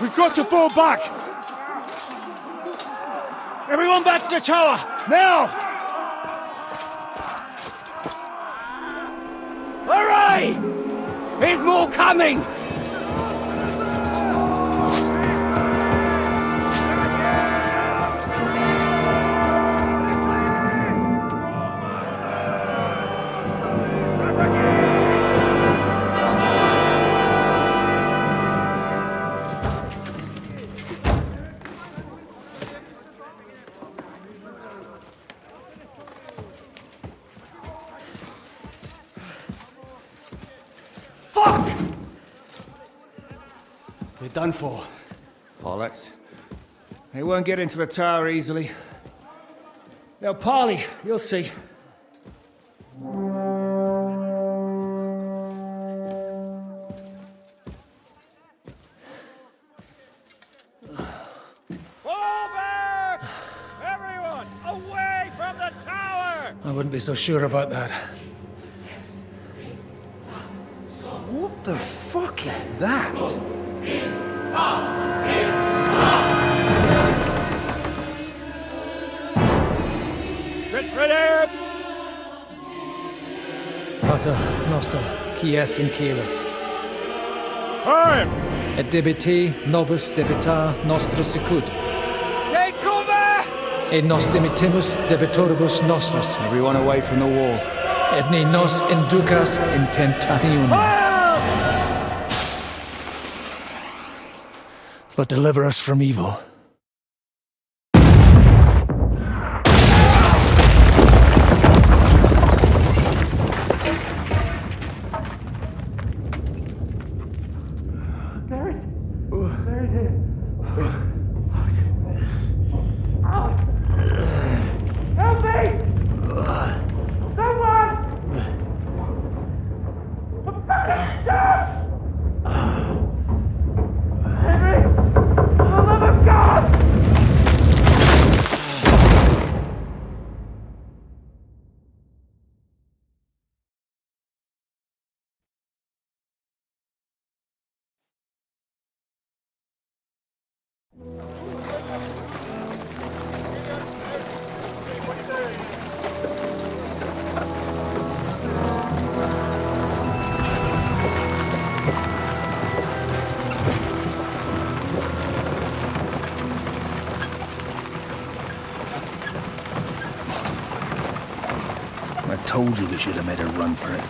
We've got to fall back! Everyone back to the tower! Now! Hooray! There's more coming! We're done for. Bollocks. They won't get into the tower easily. They'll parley, you'll see. Fall back! Everyone, away from the tower! I wouldn't be so sure about that. What the fuck is that? Get ready! Pater noster, quies in caelis. Time! Et debite nobis debitar nostris sicut. Take cover! Et nos dimitimus debitoribus nostris. Everyone away from the wall. Et ne nos inducas in tentationem. But deliver us from evil. Help me! Someone! I'm fucking stuck! Henry! For the love of God! I told you we should have made a run for it.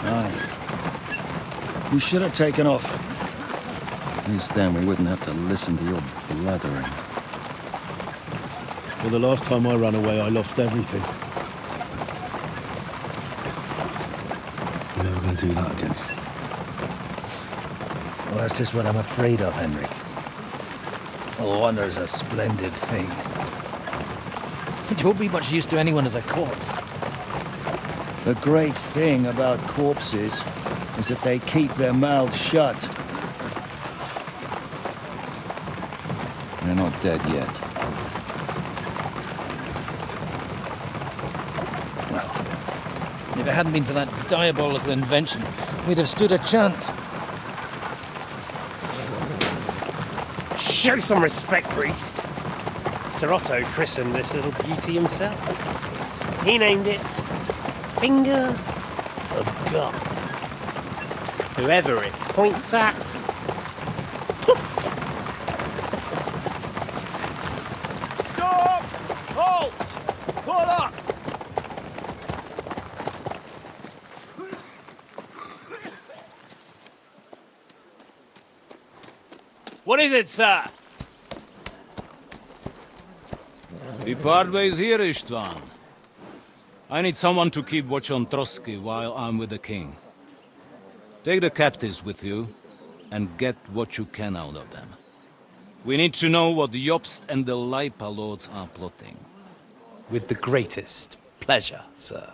Aye. We should have taken off. At least then we wouldn't have to listen to your blathering. Well, the last time I ran away, I lost everything. I'm never gonna do that again. Well, that's just what I'm afraid of, Henry. Honor's a splendid thing. But you won't be much use to anyone as a corpse. The great thing about corpses is that they keep their mouths shut. They're not dead yet. If it hadn't been for that diabolical invention, we'd have stood a chance. Show some respect, priest. Sir Otto christened this little beauty himself. He named it Finger of God. Whoever it points at, poof! Stop! Halt! Pull up! What is it, sir? The Parway's here, Istvan. I need someone to keep watch on Trotsky while I'm with the king. Take the captives with you, and get what you can out of them. We need to know what the Jobst and the Leipa lords are plotting. With the greatest pleasure, sir.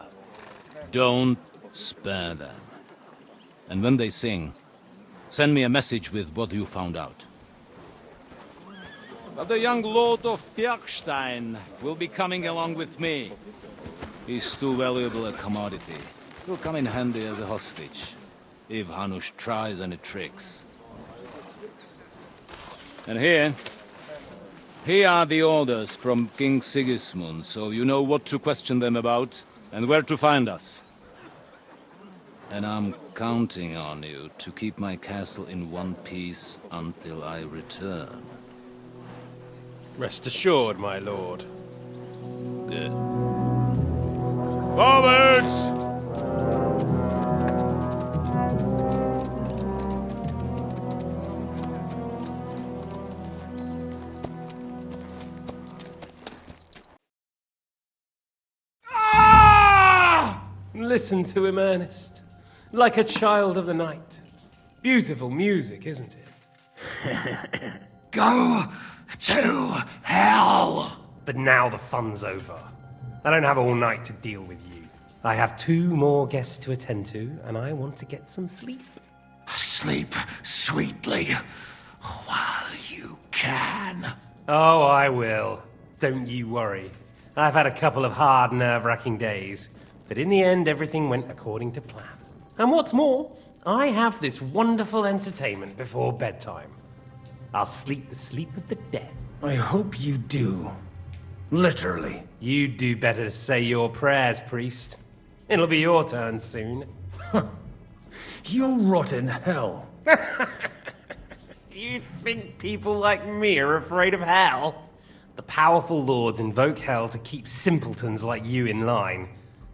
Don't spare them. And when they sing, send me a message with what you found out. But the young lord of Bjergstein will be coming along with me. He's too valuable a commodity. He'll come in handy as a hostage, if Hanush tries any tricks. And here are the orders from King Sigismund, so you know what to question them about and where to find us. And I'm counting on you to keep my castle in one piece until I return. Rest assured, my lord. Good. Forwards! Listen to him, Ernest. Like a child of the night. Beautiful music, isn't it? Go to hell! But now the fun's over. I don't have all night to deal with you. I have 2 more guests to attend to, and I want to get some sleep. Sleep sweetly while you can. Oh, I will. Don't you worry. I've had a couple of hard, nerve-wracking days, but in the end, everything went according to plan. And what's more, I have this wonderful entertainment before bedtime. I'll sleep the sleep of the dead. I hope you do. Literally. You'd do better to say your prayers, priest. It'll be your turn soon. You'll rot in hell. Do you think people like me are afraid of hell? The powerful lords invoke hell to keep simpletons like you in line.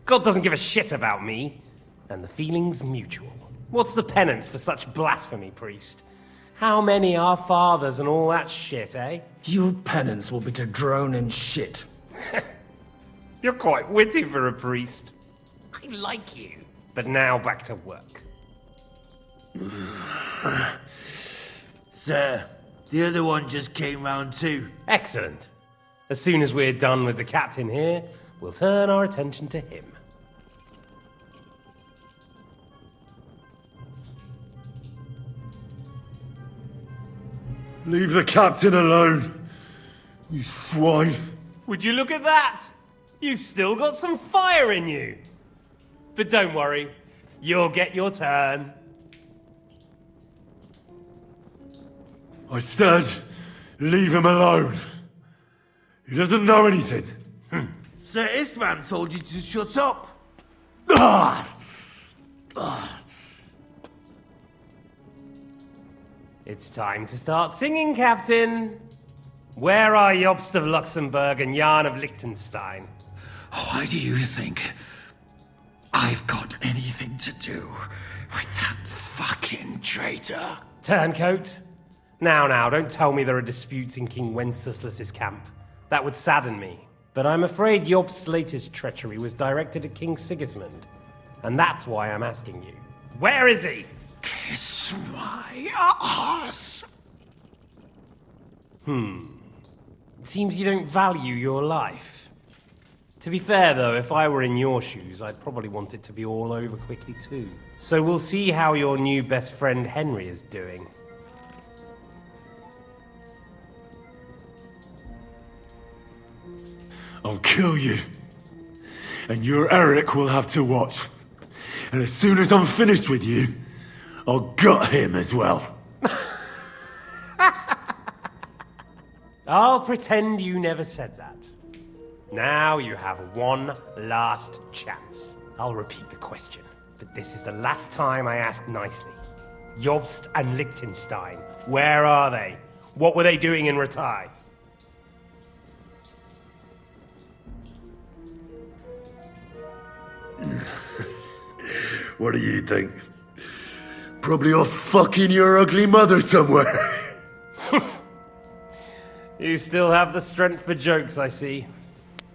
God doesn't give a shit about me. And the feeling's mutual. What's the penance for such blasphemy, priest? How many are fathers and all that shit, eh? Your penance will be to drown in shit. You're quite witty for a priest. I like you. But now back to work. Sir, the other one just came round too. Excellent. As soon as we're done with the captain here, we'll turn our attention to him. Leave the captain alone, you swine. Would you look at that? You've still got some fire in you. But don't worry, you'll get your turn. I said, leave him alone. He doesn't know anything. Sir Istvan told you to shut up. It's time to start singing, Captain. Where are Jobst of Luxembourg and Jan of Liechtenstein? Why do you think I've got anything to do with that fucking traitor? Turncoat. Now, don't tell me there are disputes in King Wenceslas's camp. That would sadden me. But I'm afraid Jobst's latest treachery was directed at King Sigismund. And that's why I'm asking you. Where is he? Kiss my ass. It seems you don't value your life. To be fair, though, if I were in your shoes, I'd probably want it to be all over quickly, too. So we'll see how your new best friend Henry is doing. I'll kill you. And your Eric will have to watch. And as soon as I'm finished with you, I'll gut him as well. I'll pretend you never said that. Now you have one last chance. I'll repeat the question, but this is the last time I ask nicely. Jobst and Liechtenstein, where are they? What were they doing in Ratai? What do you think? Probably off fucking your ugly mother somewhere. You still have the strength for jokes, I see.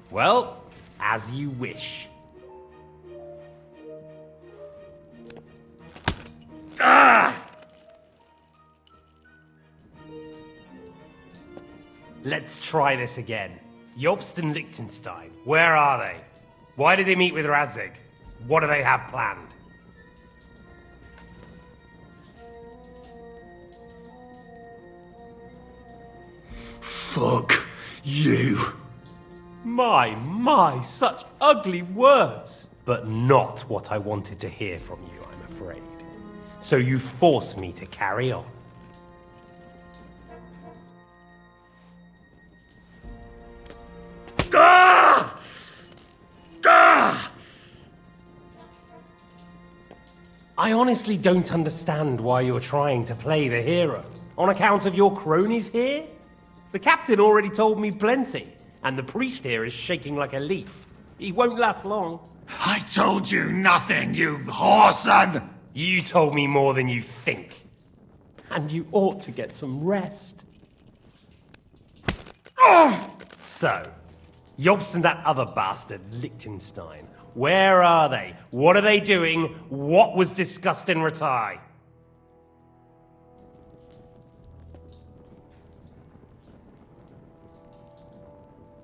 Well, as you wish. Let's try this again. Jobst and Liechtenstein, where are they? Why did they meet with Radzig? What do they have planned? Fuck you. My, such ugly words. But not what I wanted to hear from you, I'm afraid. So you force me to carry on. I honestly don't understand why you're trying to play the hero. On account of your cronies here? The captain already told me plenty, and the priest here is shaking like a leaf. He won't last long. I told you nothing, you whoreson! You told me more than you think. And you ought to get some rest. So, Jobst and that other bastard, Liechtenstein. Where are they? What are they doing? What was discussed in Ratai?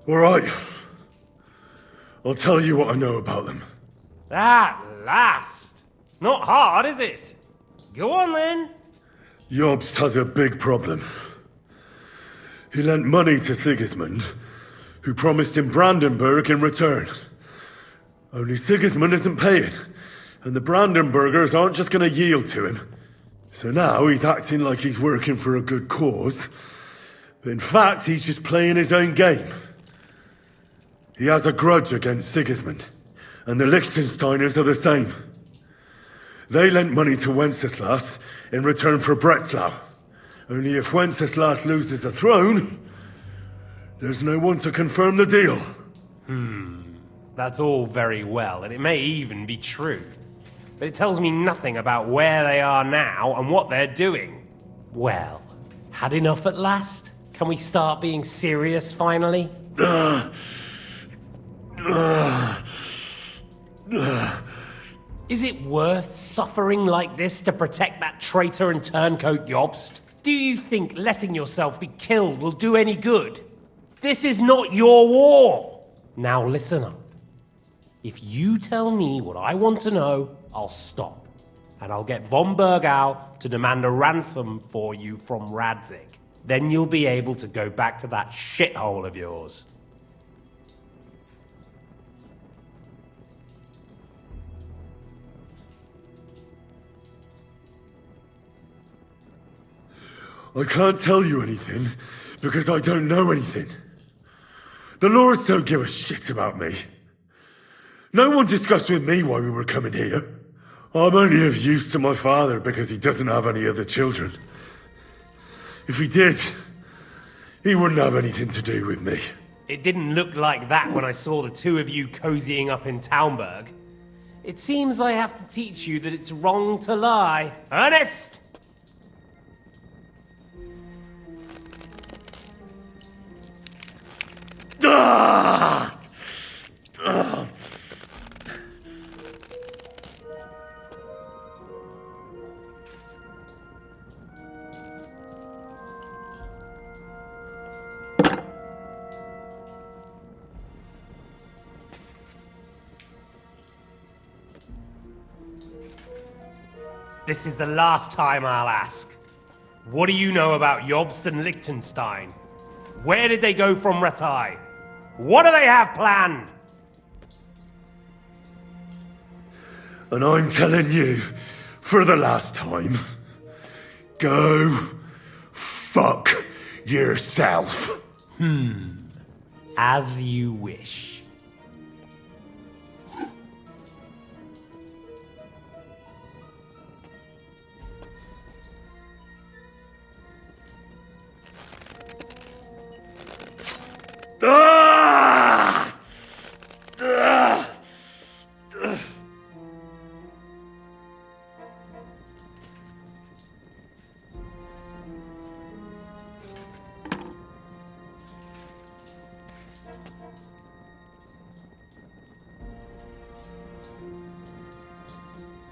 All right. I'll tell you what I know about them. At last! Not hard, is it? Go on then. Jobst has a big problem. He lent money to Sigismund, who promised him Brandenburg in return. Only Sigismund isn't paying, and the Brandenburgers aren't just going to yield to him. So now he's acting like he's working for a good cause, but in fact he's just playing his own game. He has a grudge against Sigismund, and the Liechtensteiners are the same. They lent money to Wenceslas in return for Breslau. Only if Wenceslas loses the throne, there's no one to confirm the deal. That's all very well, and it may even be true. But it tells me nothing about where they are now and what they're doing. Well, had enough at last? Can we start being serious finally? Is it worth suffering like this to protect that traitor and turncoat Jobst? Do you think letting yourself be killed will do any good? This is not your war! Now listen up. If you tell me what I want to know, I'll stop. And I'll get von Bergau to demand a ransom for you from Radzig. Then you'll be able to go back to that shithole of yours. I can't tell you anything, because I don't know anything. The lords don't give a shit about me. No one discussed with me why we were coming here. I'm only of use to my father because he doesn't have any other children. If he did, he wouldn't have anything to do with me. It didn't look like that when I saw the two of you cozying up in Taumberg. It seems I have to teach you that it's wrong to lie. Ernest! Ah! Ah! This is the last time I'll ask. What do you know about Jobst and Liechtenstein? Where did they go from Ratai? What do they have planned? And I'm telling you, for the last time, go fuck yourself. As you wish. Ah! Ah!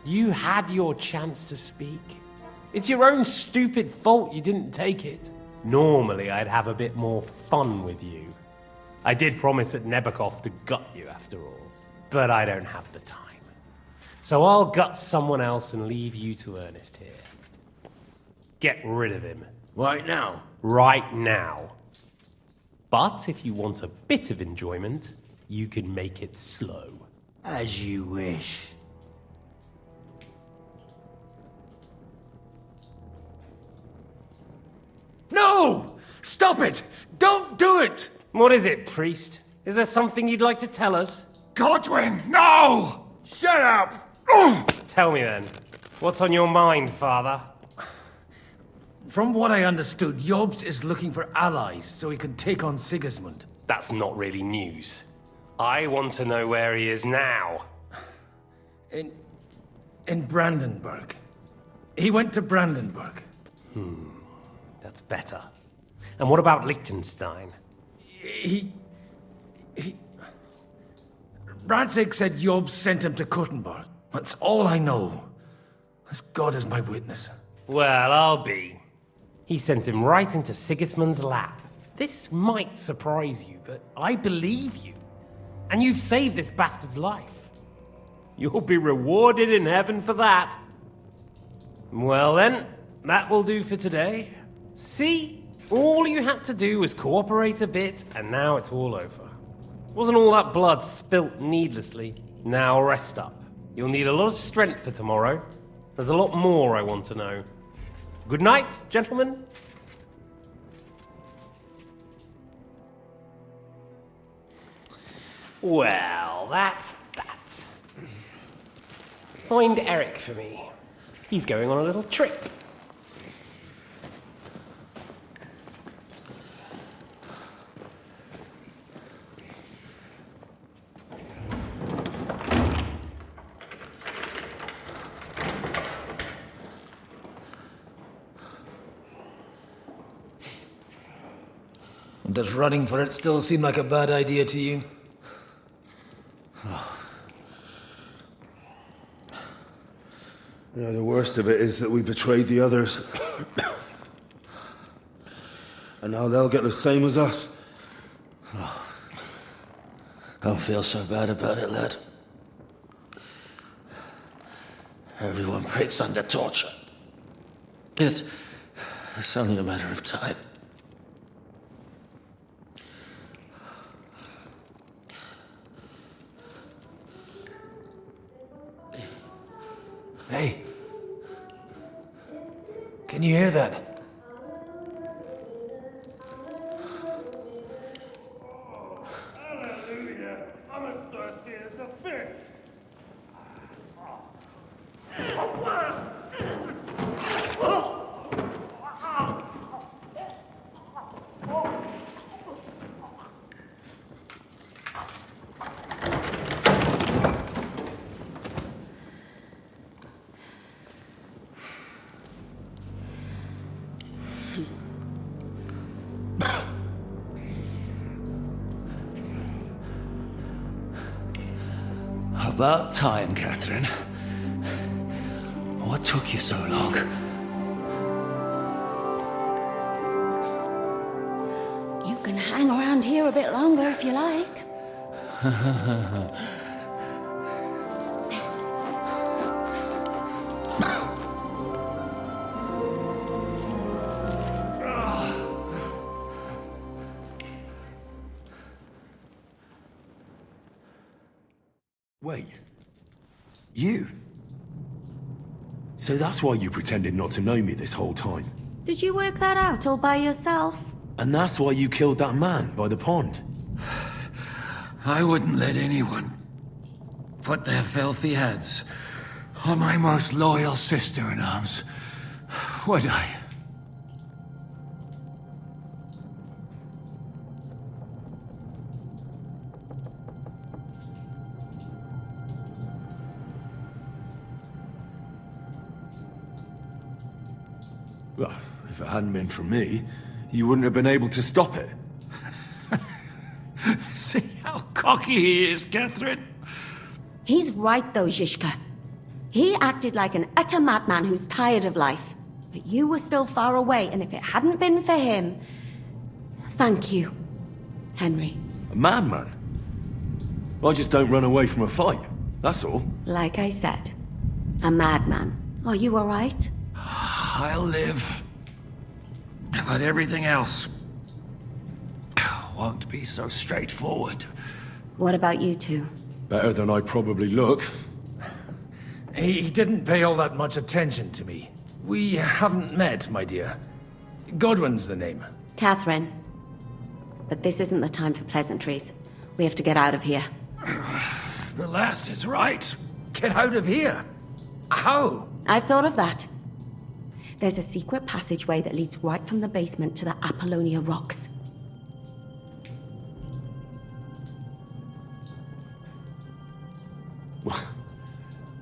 You had your chance to speak. It's your own stupid fault you didn't take it. Normally, I'd have a bit more fun with you. I did promise at Nebakov to gut you after all, but I don't have the time. So I'll gut someone else and leave you to Ernest here. Get rid of him. Right now? Right now. But if you want a bit of enjoyment, you can make it slow. As you wish. No! Stop it! Don't do it! What is it, priest? Is there something you'd like to tell us? Godwin, no! Shut up! Tell me then. What's on your mind, Father? From what I understood, Jobst is looking for allies so he can take on Sigismund. That's not really news. I want to know where he is now. In Brandenburg. He went to Brandenburg. That's better. And what about Liechtenstein? Radzig said Jobst sent him to Kuttenberg. That's all I know. As God is my witness. Well, I'll be. He sent him right into Sigismund's lap. This might surprise you, but I believe you. And you've saved this bastard's life. You'll be rewarded in heaven for that. Well then, that will do for today. See? All you had to do was cooperate a bit, and now it's all over. Wasn't all that blood spilt needlessly. Now rest up. You'll need a lot of strength for tomorrow. There's a lot more I want to know. Good night, gentlemen. Well, that's that. Find Eric for me. He's going on a little trip. Does running for it still seem like a bad idea to you? You know, the worst of it is that we betrayed the others. And now they'll get the same as us. Don't feel so bad about it, lad. Everyone breaks under torture. It's only a matter of time. Hey. Can you hear that? Hallelujah. I'm as thirsty as a fish. About time, Catherine. What took you so long? You can hang around here a bit longer if you like. Wait. You? So that's why you pretended not to know me this whole time? Did you work that out all by yourself? And that's why you killed that man by the pond? I wouldn't let anyone put their filthy heads on my most loyal sister-in-arms, would I? Well, if it hadn't been for me, you wouldn't have been able to stop it. See how cocky he is, Catherine? He's right though, Zizka. He acted like an utter madman who's tired of life. But you were still far away, and if it hadn't been for him... Thank you, Henry. A madman? I just don't run away from a fight, that's all. Like I said, a madman. Are you all right? I'll live. But everything else won't be so straightforward. What about you two? Better than I probably look. He didn't pay all that much attention to me. We haven't met, my dear. Godwin's the name. Catherine. But this isn't the time for pleasantries. We have to get out of here. The lass is right. Get out of here. How? I've thought of that. There's a secret passageway that leads right from the basement to the Apollonia Rocks.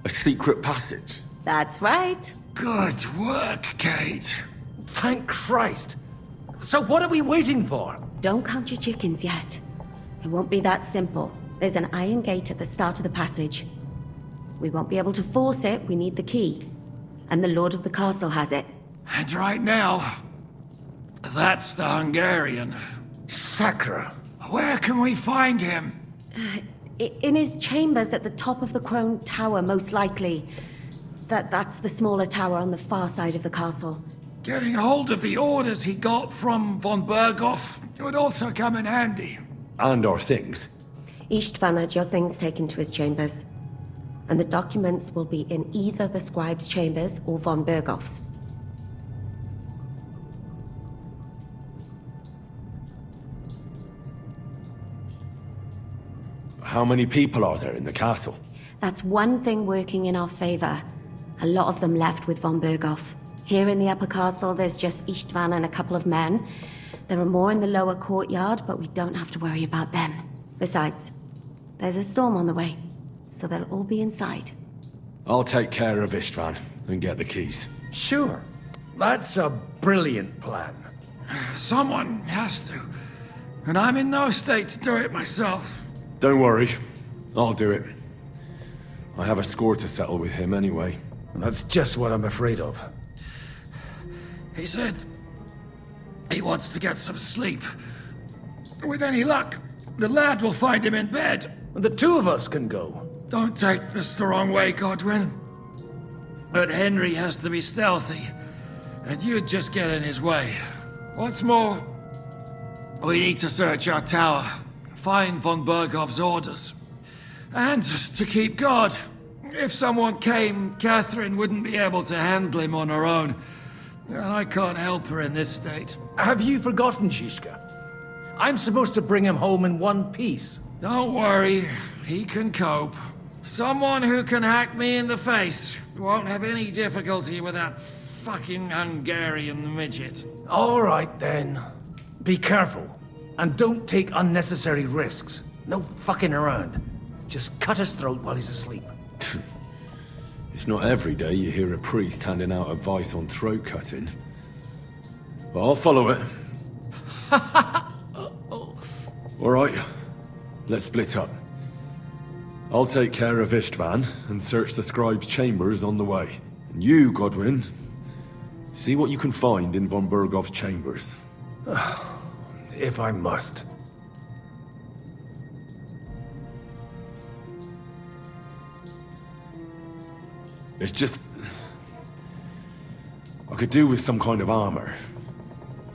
A secret passage? That's right. Good work, Kate. Thank Christ. So what are we waiting for? Don't count your chickens yet. It won't be that simple. There's an iron gate at the start of the passage. We won't be able to force it, we need the key. And the Lord of the Castle has it. And right now, that's the Hungarian. Sacra. Where can we find him? In his chambers at the top of the Crone Tower, most likely. That's the smaller tower on the far side of the castle. Getting hold of the orders he got from von Berghoff would also come in handy. And our things. Istvan had your things taken to his chambers. And the documents will be in either the scribe's chambers or von Berghoff's. How many people are there in the castle? That's one thing working in our favor. A lot of them left with von Berghoff. Here in the upper castle, there's just Istvan and a couple of men. There are more in the lower courtyard, but we don't have to worry about them. Besides, there's a storm on the way, so they'll all be inside. I'll take care of Istvan and get the keys. Sure. That's a brilliant plan. Someone has to. And I'm in no state to do it myself. Don't worry. I'll do it. I have a score to settle with him anyway. That's just what I'm afraid of. He said he wants to get some sleep. With any luck, the lad will find him in bed. The two of us can go. Don't take this the wrong way, Godwin. But Henry has to be stealthy, and you'd just get in his way. What's more, we need to search our tower, find von Berghoff's orders, and to keep guard. If someone came, Catherine wouldn't be able to handle him on her own, and I can't help her in this state. Have you forgotten, Shishka? I'm supposed to bring him home in one piece. Don't worry, he can cope. Someone who can hack me in the face won't have any difficulty with that fucking Hungarian midget. All right, then. Be careful. And don't take unnecessary risks. No fucking around. Just cut his throat while he's asleep. It's not every day you hear a priest handing out advice on throat cutting. But I'll follow it. All right, let's split up. I'll take care of Istvan and search the scribe's chambers on the way. And you, Godwin, see what you can find in von Berghoff's chambers. If I must. It's just... I could do with some kind of armor.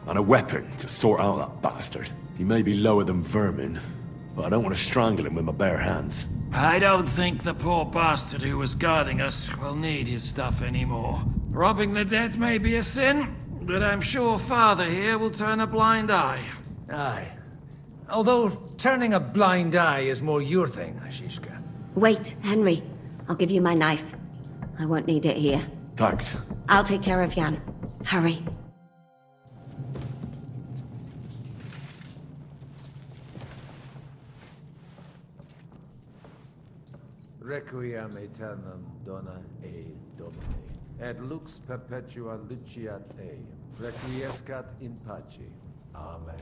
And a weapon to sort out that bastard. He may be lower than vermin, but I don't want to strangle him with my bare hands. I don't think the poor bastard who was guarding us will need his stuff anymore. Robbing the dead may be a sin, but I'm sure Father here will turn a blind eye. Aye. Although, turning a blind eye is more your thing, Shishka. Wait, Henry. I'll give you my knife. I won't need it here. Thanks. I'll take care of Jan. Hurry. Requiem aeternam dona e domine, et lux perpetua luciat e, requiescat in pace. Amen.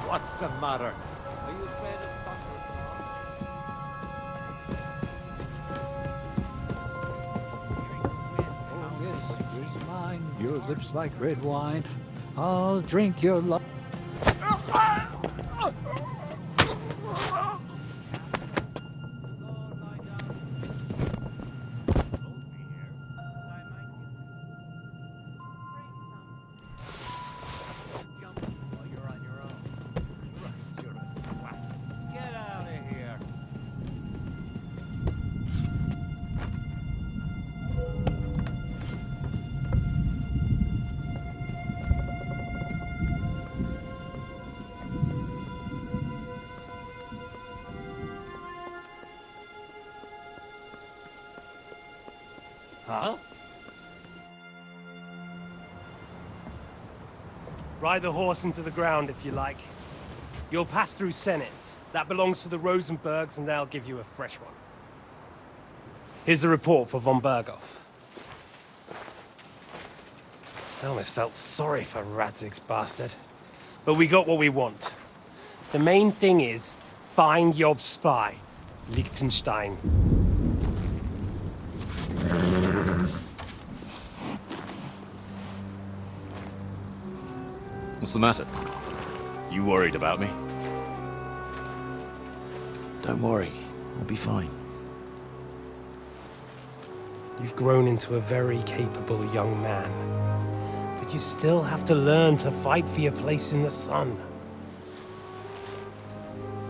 What's the matter? Are you afraid of Oh, yes, here's mine. Your lips like red wine. I'll drink your love. Get out of here. Huh? Ride the horse into the ground if you like. You'll pass through Senates. That belongs to the Rosenbergs, and they'll give you a fresh one. Here's the report for von Berghoff. I almost felt sorry for Radzig's bastard. But we got what we want. The main thing is, find Job's spy, Liechtenstein. What's the matter? You worried about me? Don't worry, I'll be fine. You've grown into a very capable young man. But you still have to learn to fight for your place in the sun.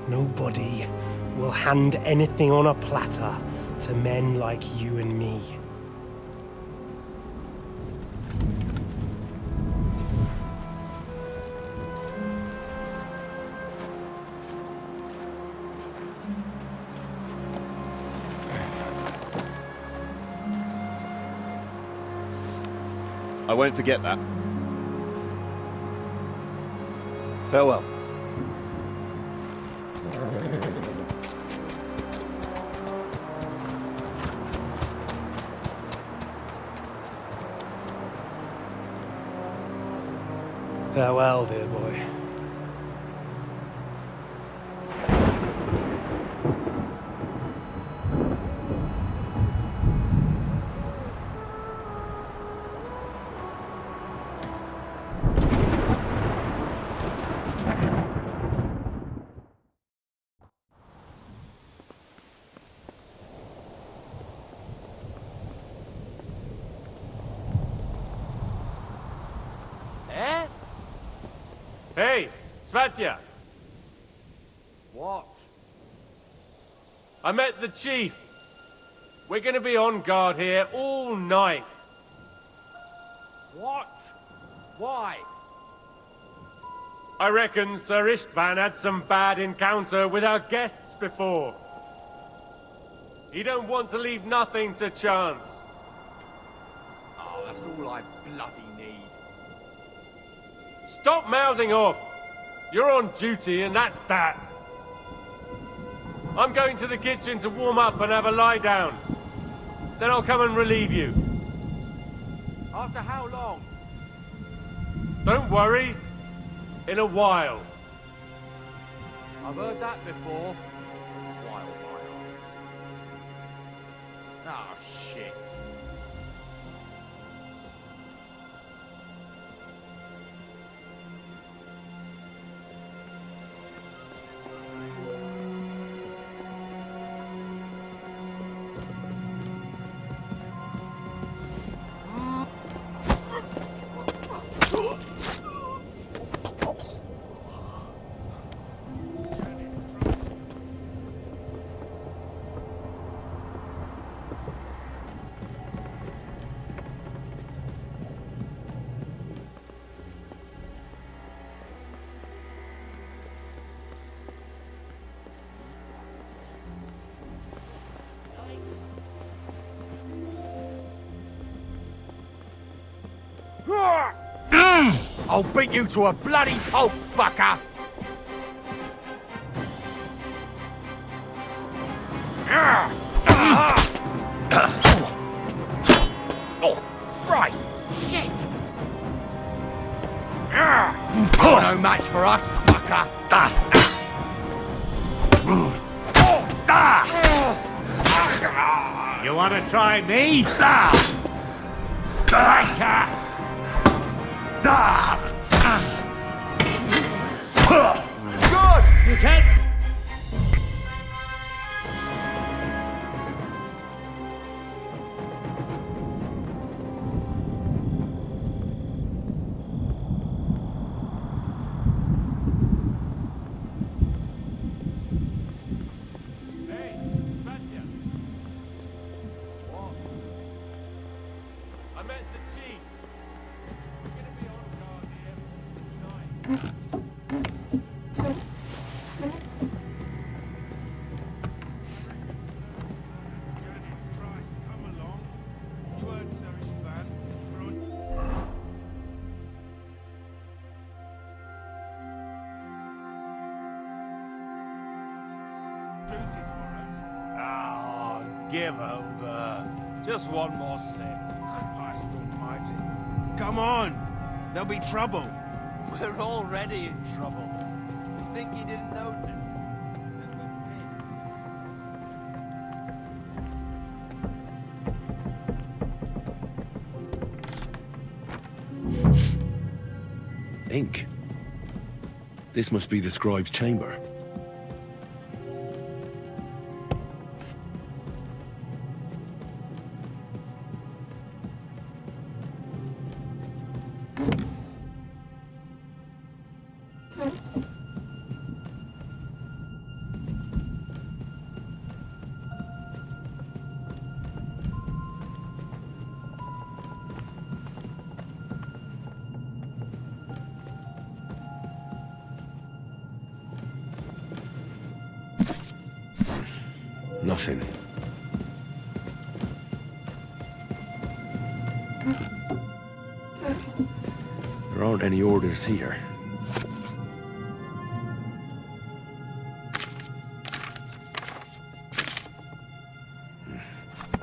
Nobody will hand anything on a platter to men like you and me. I won't forget that. Farewell. Farewell, dear boy. Eh? Hey, Svatya! What? I met the chief. We're gonna be on guard here all night. What? Why? I reckon Sir Istvan had some bad encounter with our guests before. He don't want to leave nothing to chance. Oh, that's all I bloody need. Stop mouthing off! You're on duty and that's that. I'm going to the kitchen to warm up and have a lie down. Then I'll come and relieve you. After how long? Don't worry. In a while. I've heard that before. Wild my eyes. Oh, shit. I'll beat you to a bloody pulp, fucker! Oh, Christ! Shit! No match for us, fucker! You want to try me? Ah! Good! You can't. Oh, give over. Just one more sip. Christ almighty. Come on! There'll be trouble. We're already in trouble. You think you didn't notice? Ink. This must be the scribe's chamber. Nothing. There aren't any orders here.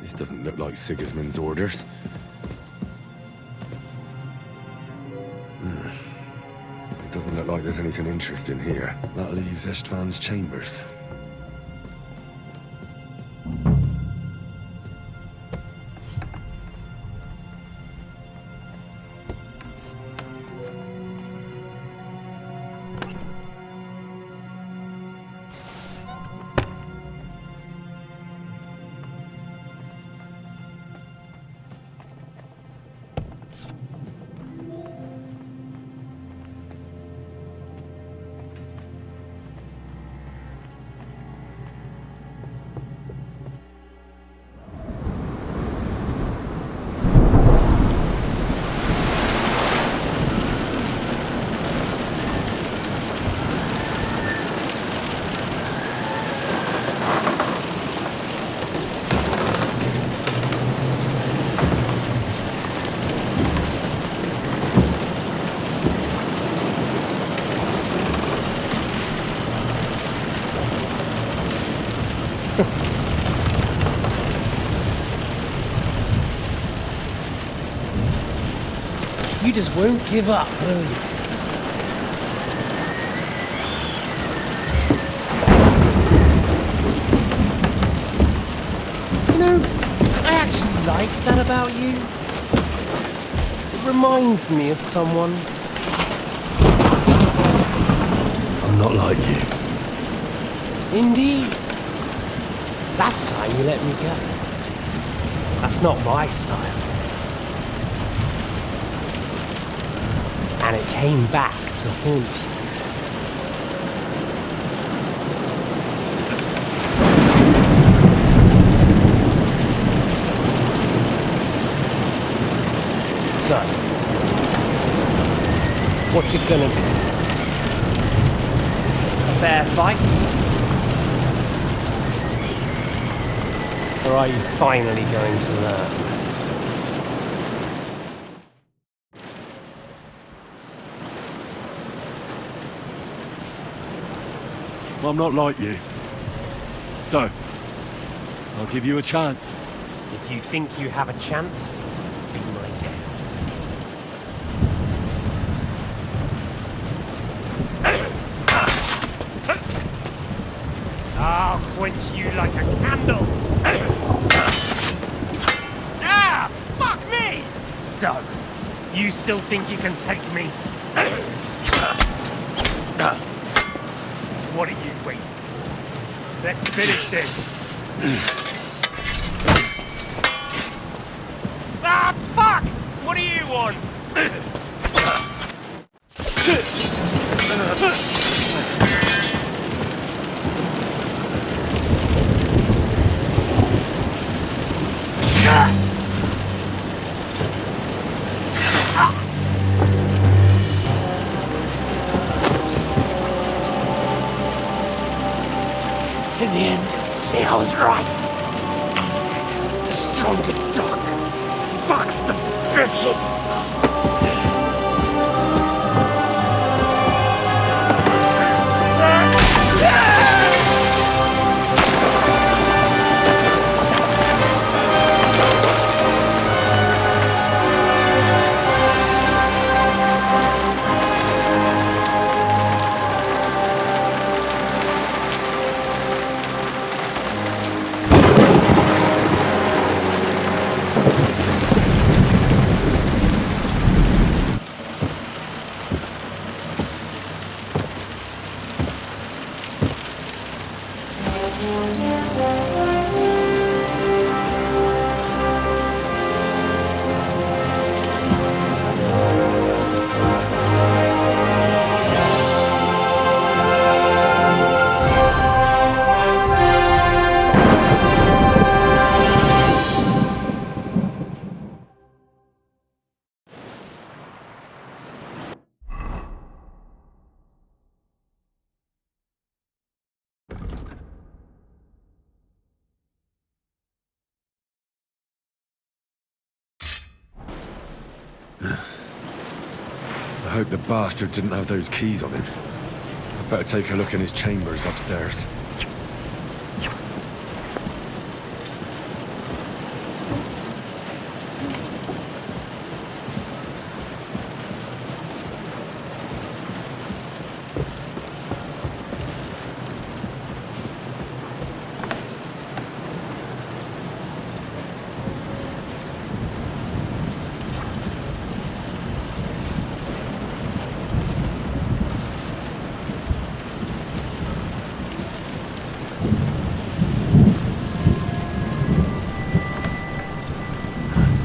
This doesn't look like Sigismund's orders. It doesn't look like there's anything interesting here. That leaves Istvan's chambers. You just won't give up, will you? You know, I actually like that about you. It reminds me of someone. I'm not like you. Indeed. Last time you let me go. That's not my style. And it came back to haunt you. So, what's it gonna be? A fair fight? Or are you finally going to learn? I'm not like you. So, I'll give you a chance. If you think you have a chance, be my guest. I'll quench you like a candle. You still think you can take me? What are you waiting for? Let's finish this. Ah, fuck! What do you want? In the end, see, I was right. The stronger dog. Fucks the bitches. I hope the bastard didn't have those keys on him. I'd better take a look in his chambers upstairs.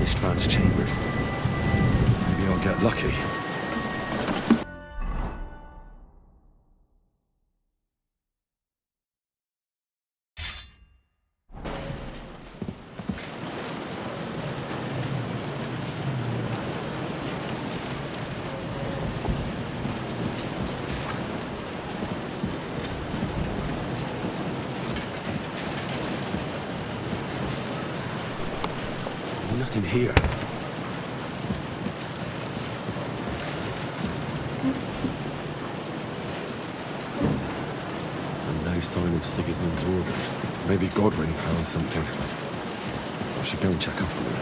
Ishtvan's chambers. Maybe I'll get lucky. Nothing here. And no sign of Sigismund's orders. Maybe Godwin found something. I should go and check up on him.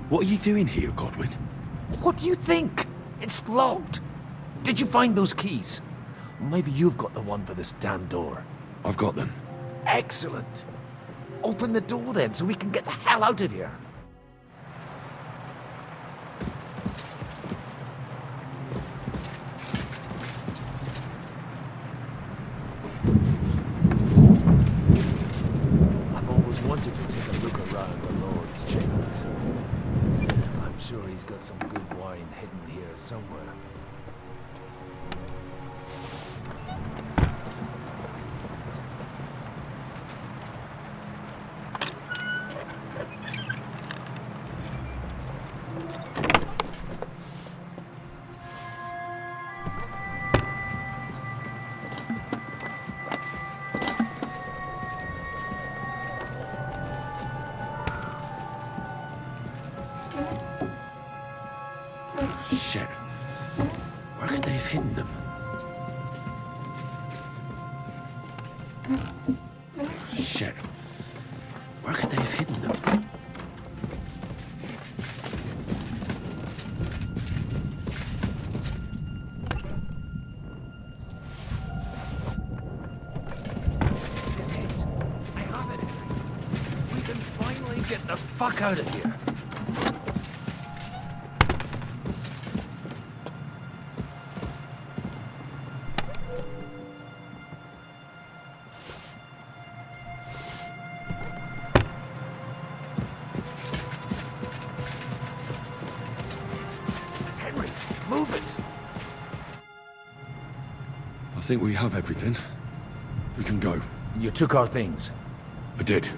What are you doing here, Godwin? What do you think? It's locked. Did you find those keys? Maybe you've got the one for this damn door. I've got them. Excellent. Open the door then, so we can get the hell out of here. I've always wanted to take a look around the Lord's chambers. I'm sure he's got some good wine hidden here somewhere. Shit. Where could they have hidden them? Shit. Where could they have hidden them? This is it. I have it. We can finally get the fuck out of here. Henry, move it. I think we have everything. We can go. You took our things. I did.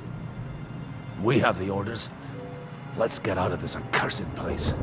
We have the orders. Let's get out of this accursed place.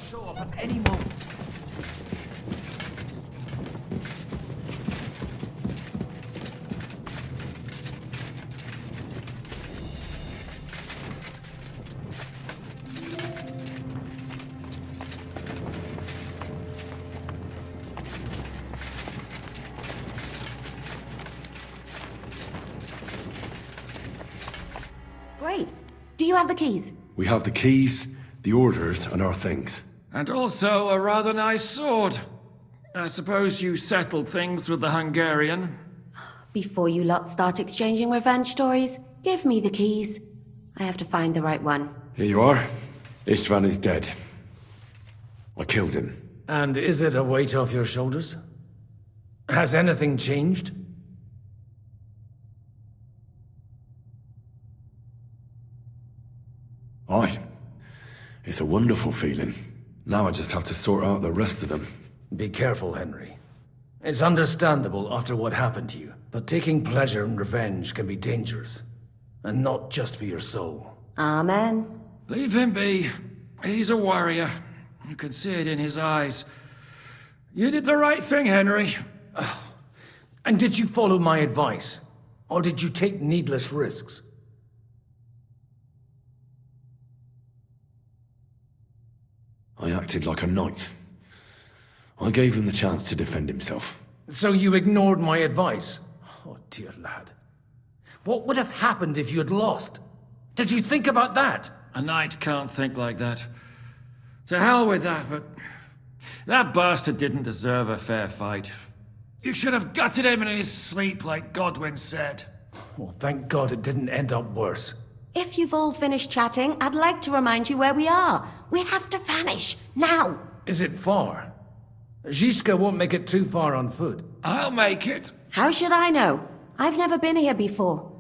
Show up at any moment. Great. Do you have the keys? We have the keys, the orders, and our things. And also a rather nice sword. I suppose you settled things with the Hungarian. Before you lot start exchanging revenge stories, give me the keys. I have to find the right one. Here you are. Istvan is dead. I killed him. And is it a weight off your shoulders? Has anything changed? Aye. It's a wonderful feeling. Now I just have to sort out the rest of them. Be careful, Henry. It's understandable after what happened to you, but taking pleasure in revenge can be dangerous. And not just for your soul. Amen. Leave him be. He's a warrior. You can see it in his eyes. You did the right thing, Henry. And did you follow my advice? Or did you take needless risks? I acted like a knight. I gave him the chance to defend himself. So you ignored my advice? Oh, dear lad. What would have happened if you had lost? Did you think about that? A knight can't think like that. To hell with that, but that bastard didn't deserve a fair fight. You should have gutted him in his sleep, like Godwin said. Well, thank God it didn't end up worse. If you've all finished chatting, I'd like to remind you where we are. We have to vanish, now! Is it far? Zizka won't make it too far on foot. I'll make it. How should I know? I've never been here before.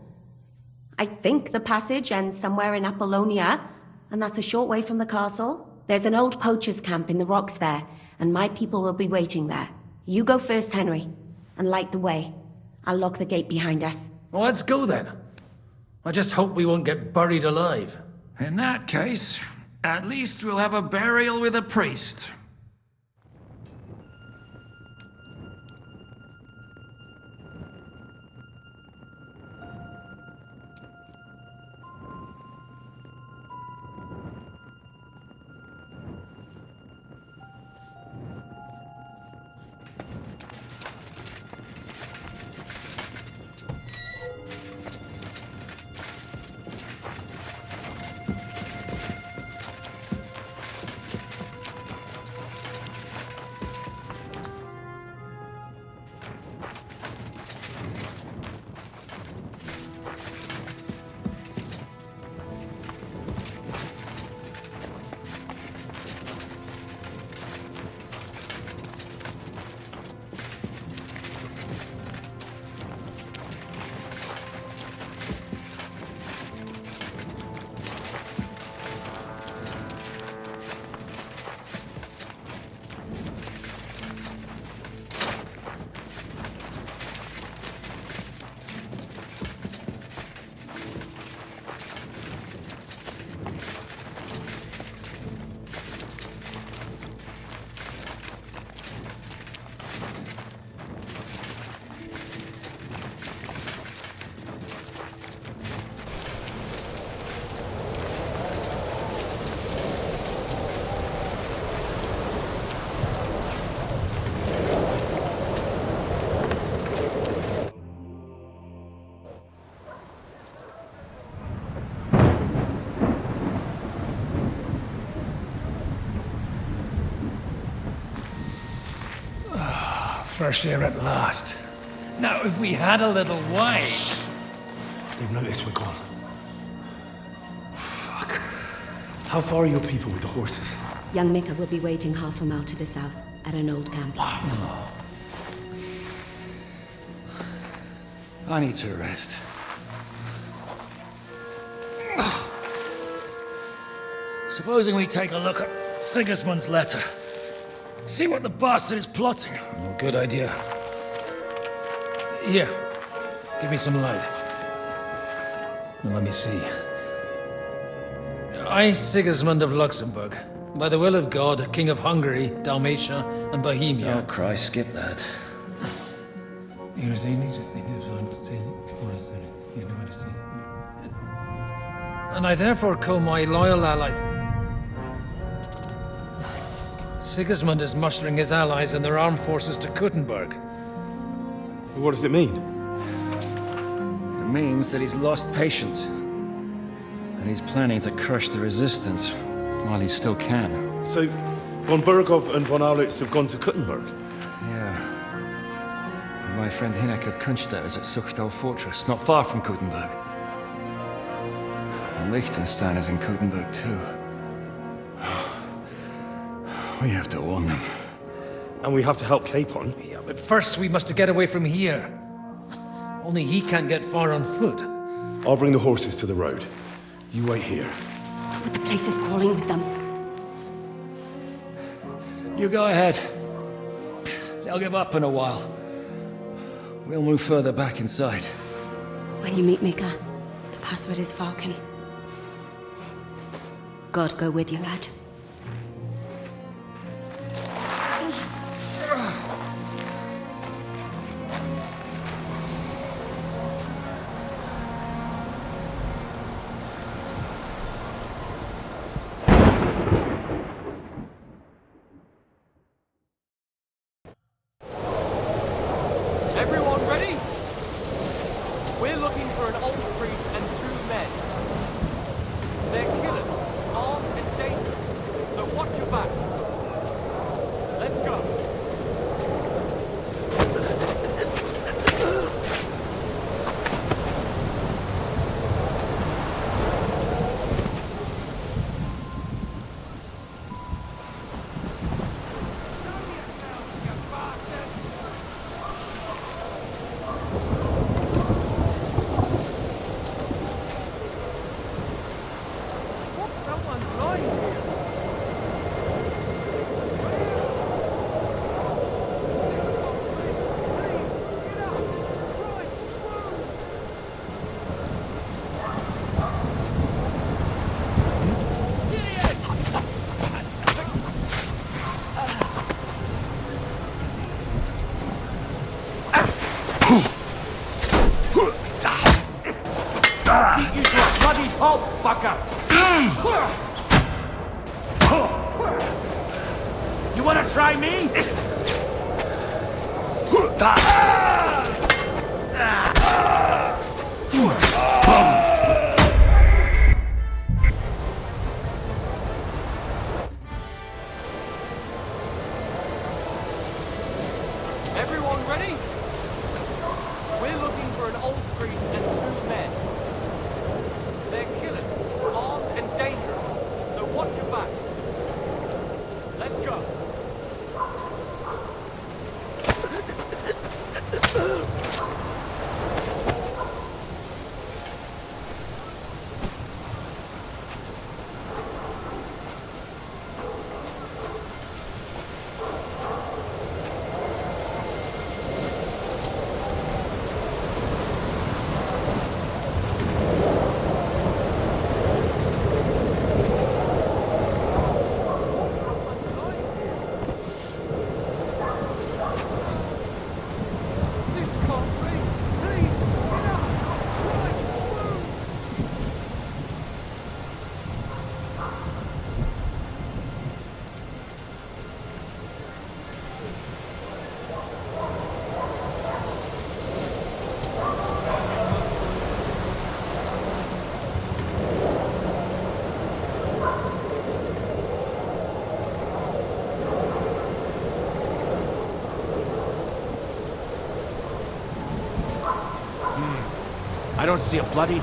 I think the passage ends somewhere in Apollonia, and that's a short way from the castle. There's an old poacher's camp in the rocks there, and my people will be waiting there. You go first, Henry, and light the way. I'll lock the gate behind us. Well, let's go then. I just hope we won't get buried alive. In that case, at least we'll have a burial with a priest. Fresh air at last. Now, if we had a little wine... They've noticed we're gone. Fuck. How far are your people with the horses? Young Mika will be waiting half a mile to the south, at an old camp. I need to rest. Supposing we take a look at Sigismund's letter. See what the bastard is plotting. Oh, good idea. Here, give me some light. Now, let me see. I, Sigismund of Luxembourg, by the will of God, King of Hungary, Dalmatia, and Bohemia. Oh, Christ, skip that. And I therefore call my loyal ally... Sigismund is mustering his allies and their armed forces to Kuttenberg. What does it mean? It means that he's lost patience. And he's planning to crush the resistance while he still can. So, von Burgov and von Aulitz have gone to Kuttenberg? Yeah. And my friend Hinek of Kunstadt is at Suchtal Fortress, not far from Kuttenberg. And Liechtenstein is in Kuttenberg too. We have to warn them. And we have to help Capon? Yeah, but first we must get away from here. Only he can't get far on foot. I'll bring the horses to the road. You wait here. But the place is crawling with them. You go ahead. They'll give up in a while. We'll move further back inside. When you meet Mika, the password is Falcon. God go with you, lad. Everyone ready? We're looking for an old priest and 2 men. They're killers, armed and dangerous, so watch your back. Let's go. Someone's lying here. Beat you to a bloody pulp, fucker! You wanna try me? Everyone ready? We're looking for an old priest and 2 men. They're killers, armed and dangerous, so watch your back. Let's go. I don't see a bloody...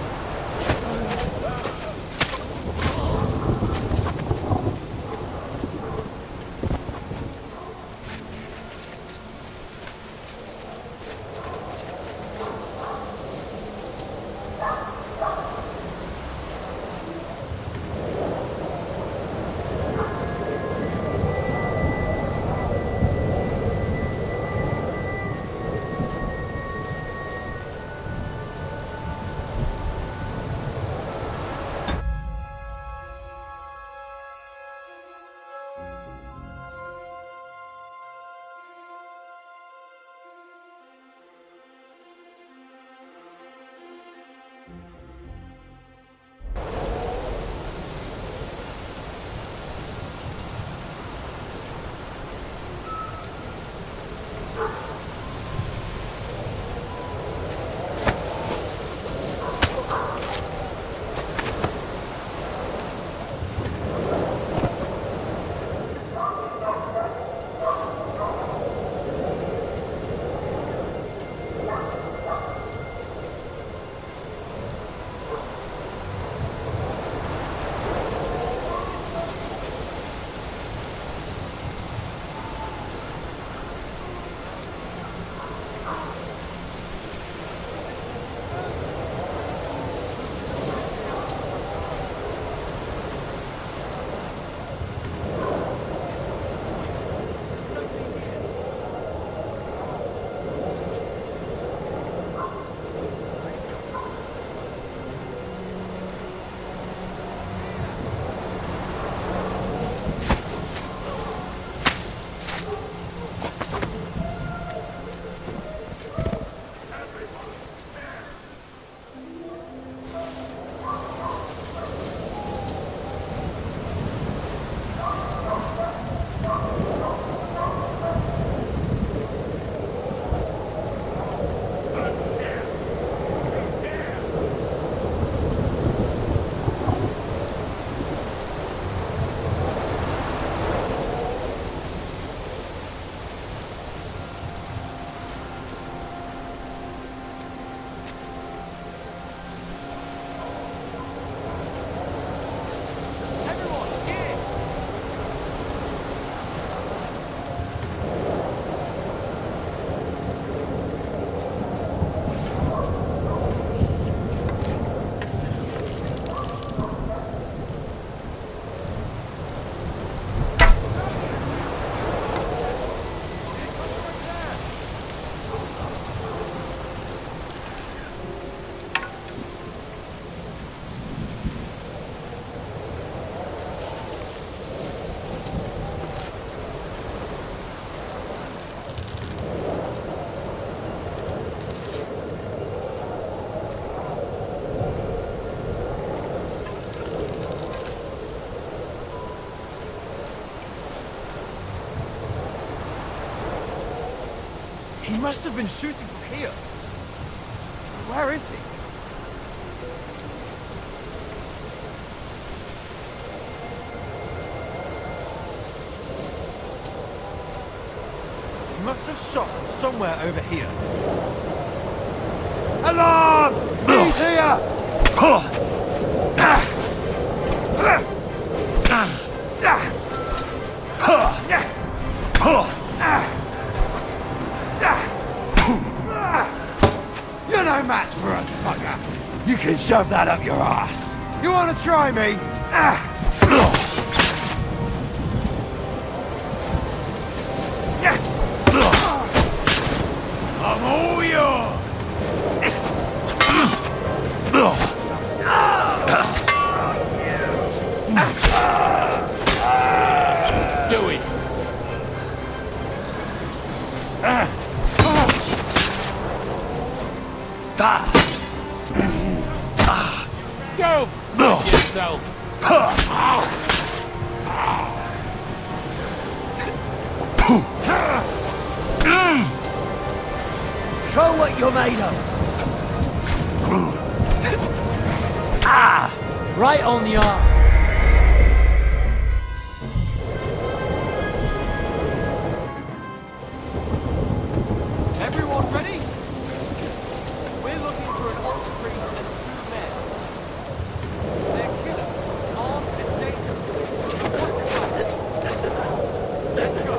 must have been shooting from here. Where is he? He must have shot from somewhere over here. Alarm! He's here! You're no match for us, fucker. You can shove that up your ass. You want to try me? I'm all yours. Do it. Go! Yourself. Show what you're made of. Right on the arm. Everyone ready? We're looking for an old priest and 2 men. They're killers, armed and dangerous. What's that? Let's go.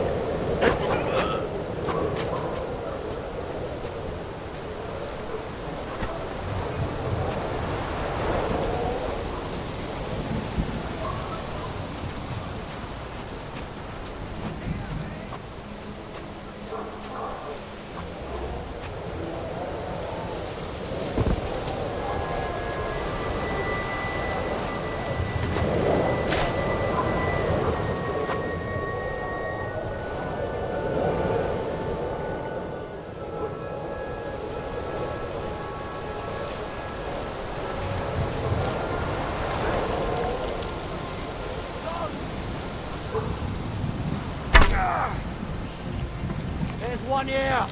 There's one here.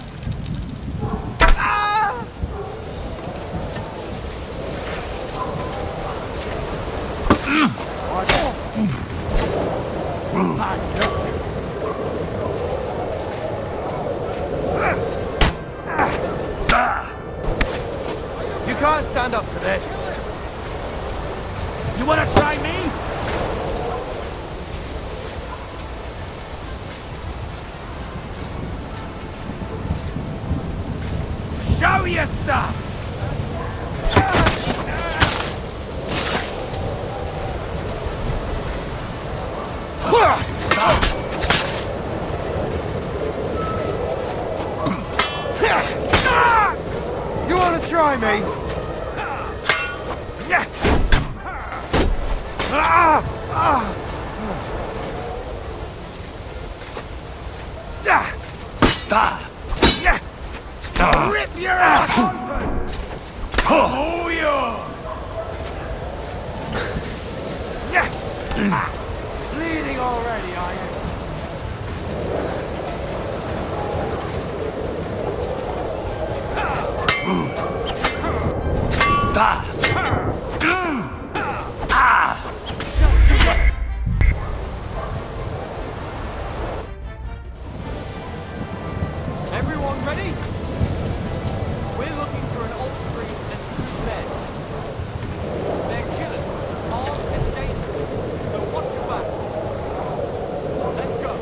You can't stand up to this. You want to try me? Show your stuff! You want to try me? Rip your ass open! Oh, yours! Bleeding already, are you? Everyone ready? We're looking for an old priest and 2 men. They're killers, armed and dangerous. So watch your back. Let's go.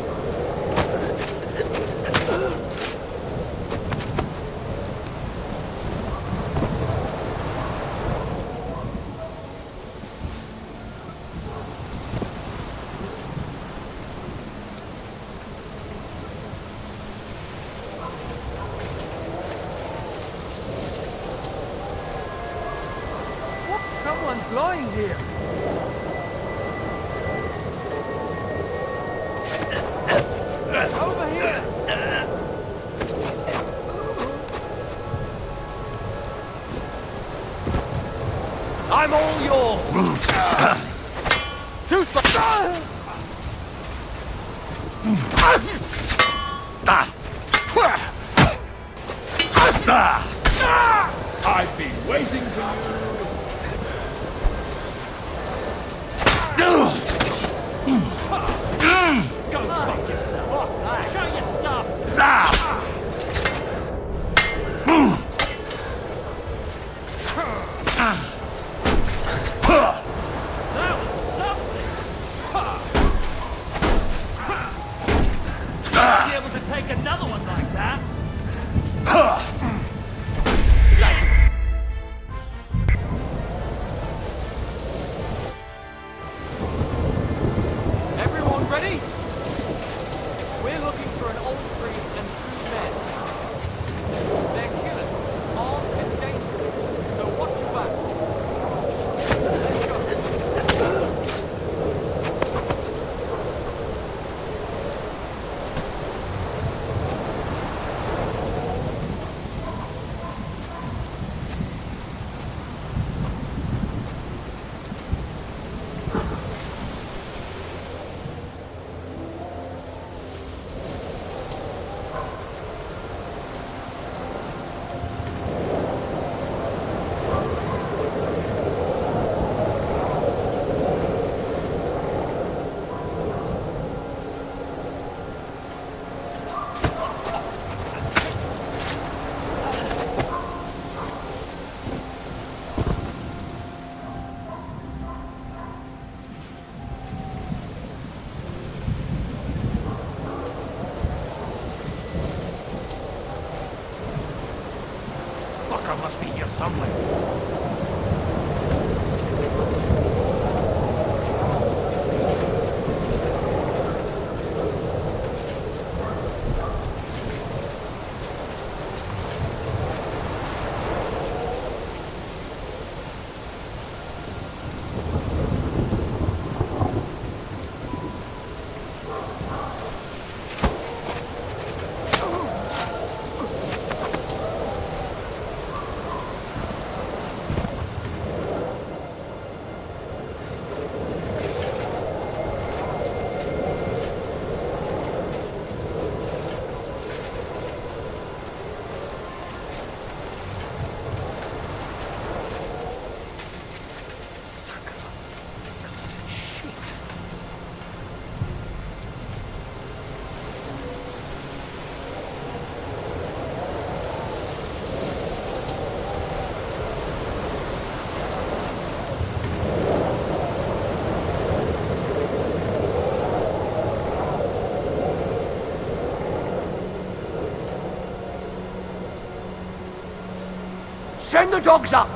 Someone's lying here. Over here. I'm all yours. Too slow. Go fuck yourself. Fuck that. Show your stuff. That was something. Be able to take another one like that. Everyone ready? We're looking for an old priest and 2 men. They're killers, armed and dangerous, so watch your back. Let's go. Fucker must be here somewhere. Send the dogs up!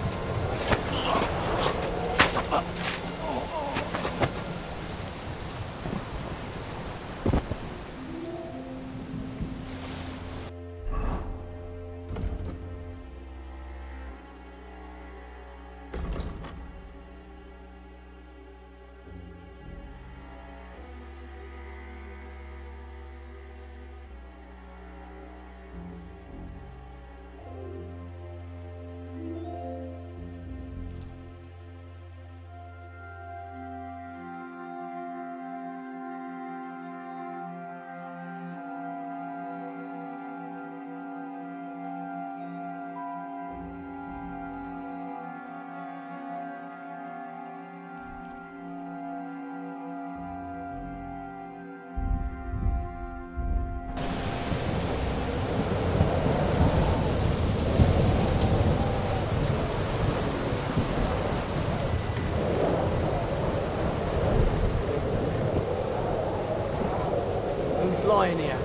Lying here.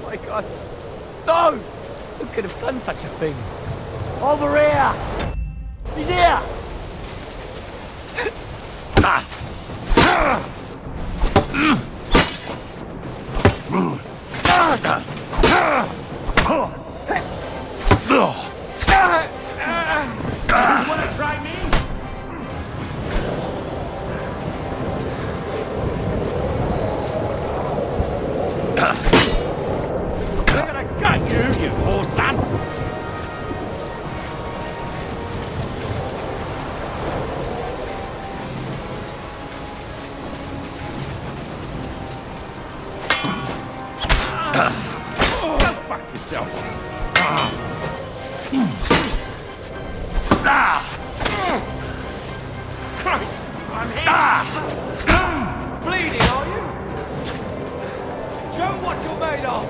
My God. No! Who could have done such a thing? Over here! He's here! You wanna try me? They're gonna gut you, you poor son! Go fuck yourself. Christ! I'm hit! Bleeding, are you? Show what you're made of!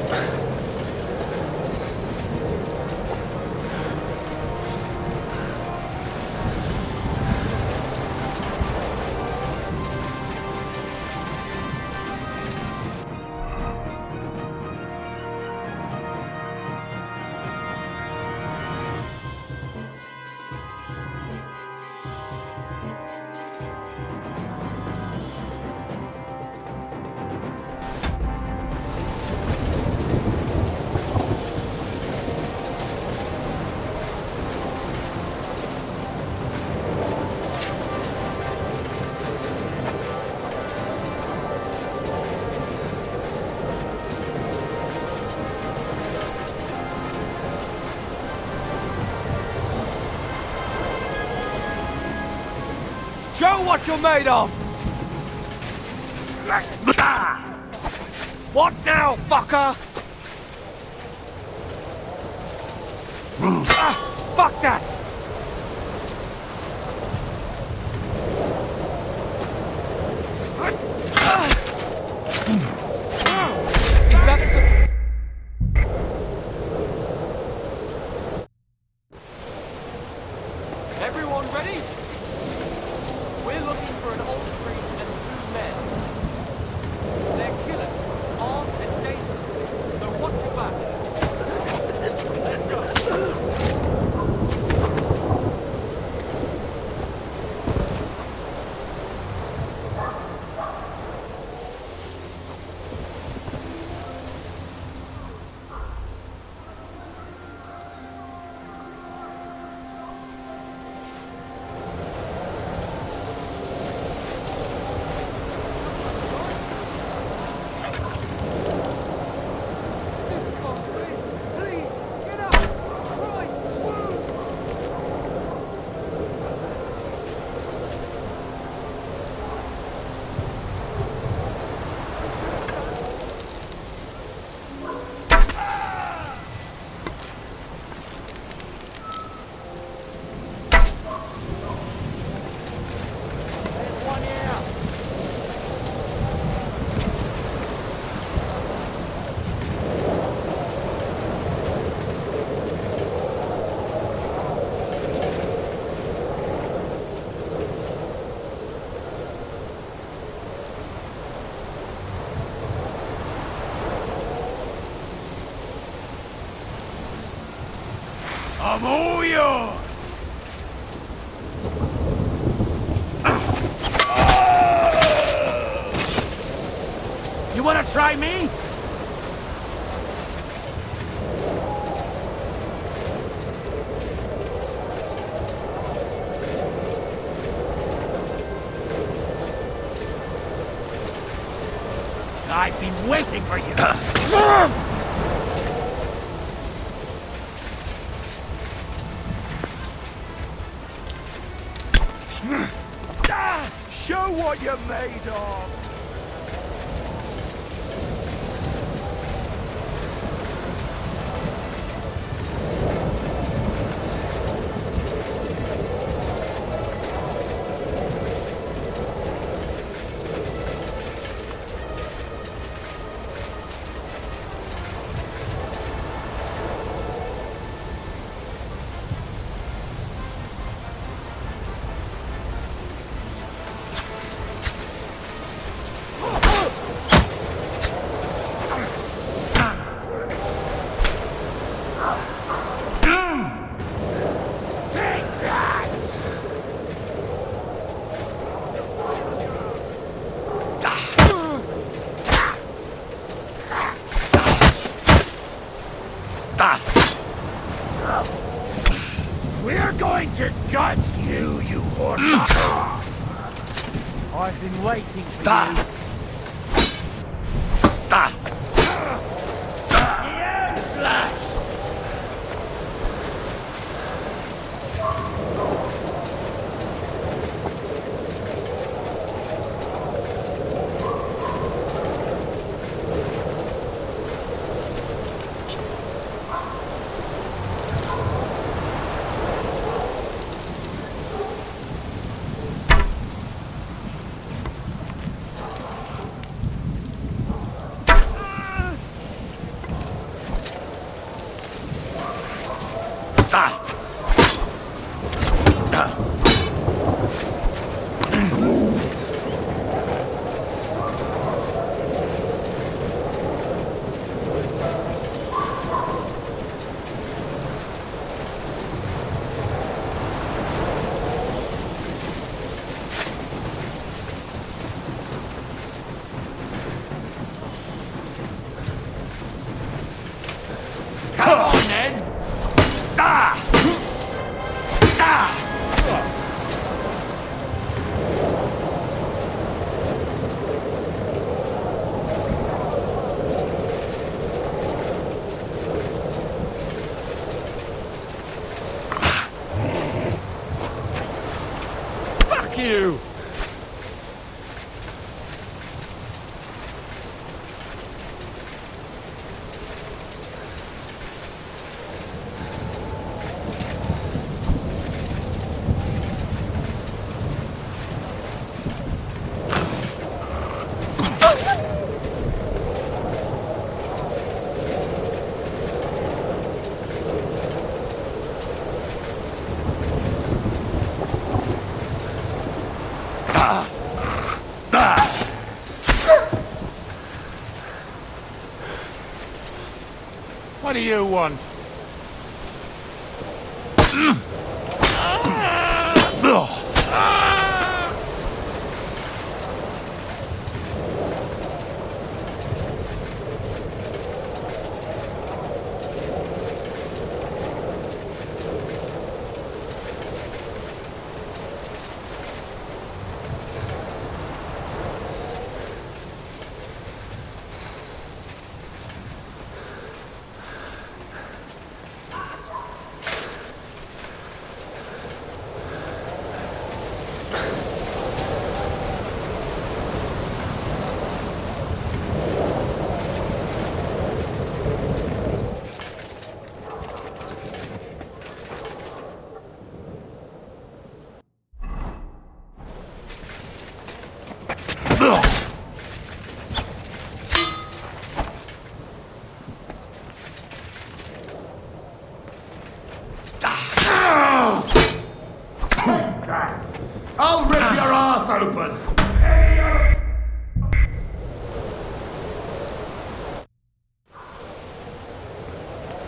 Show what you're made of! What now, fucker? Fuck that! Is that so? Everyone ready? We're looking for an old priest and 2 men. They're killers, armed and dangerous, so watch your back. Let's go. I'm all yours! You wanna try me? I've been waiting for you! Show what you're made of! We're going to gut you, you horse! I've been waiting for you. Useless! What do you want? I'll rip your ass open!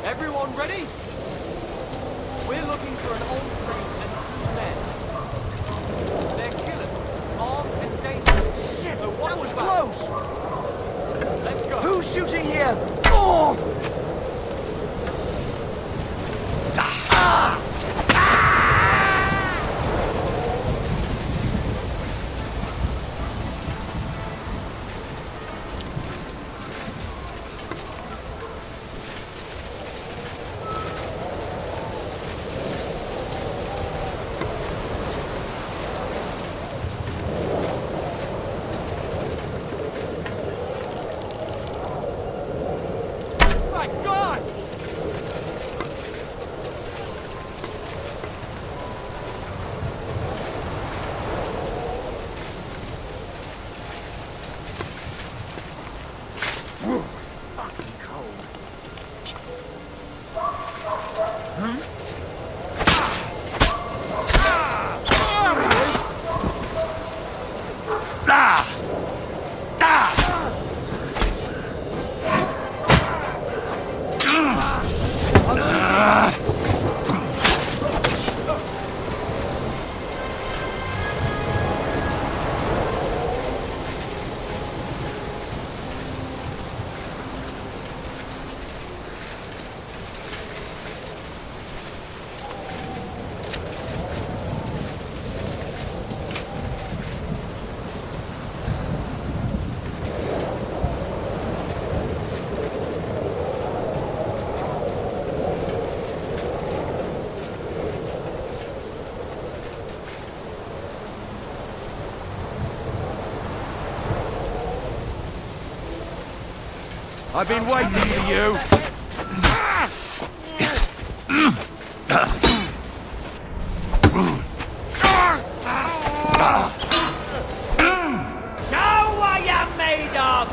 Everyone ready? We're looking for an old priest and 2 men. They're killers, armed and dangerous. Shit, So what that was back? close! Let's go. Who's shooting here? Oh! My God! Fucking cold. I've been waiting for you. Show what you're made of!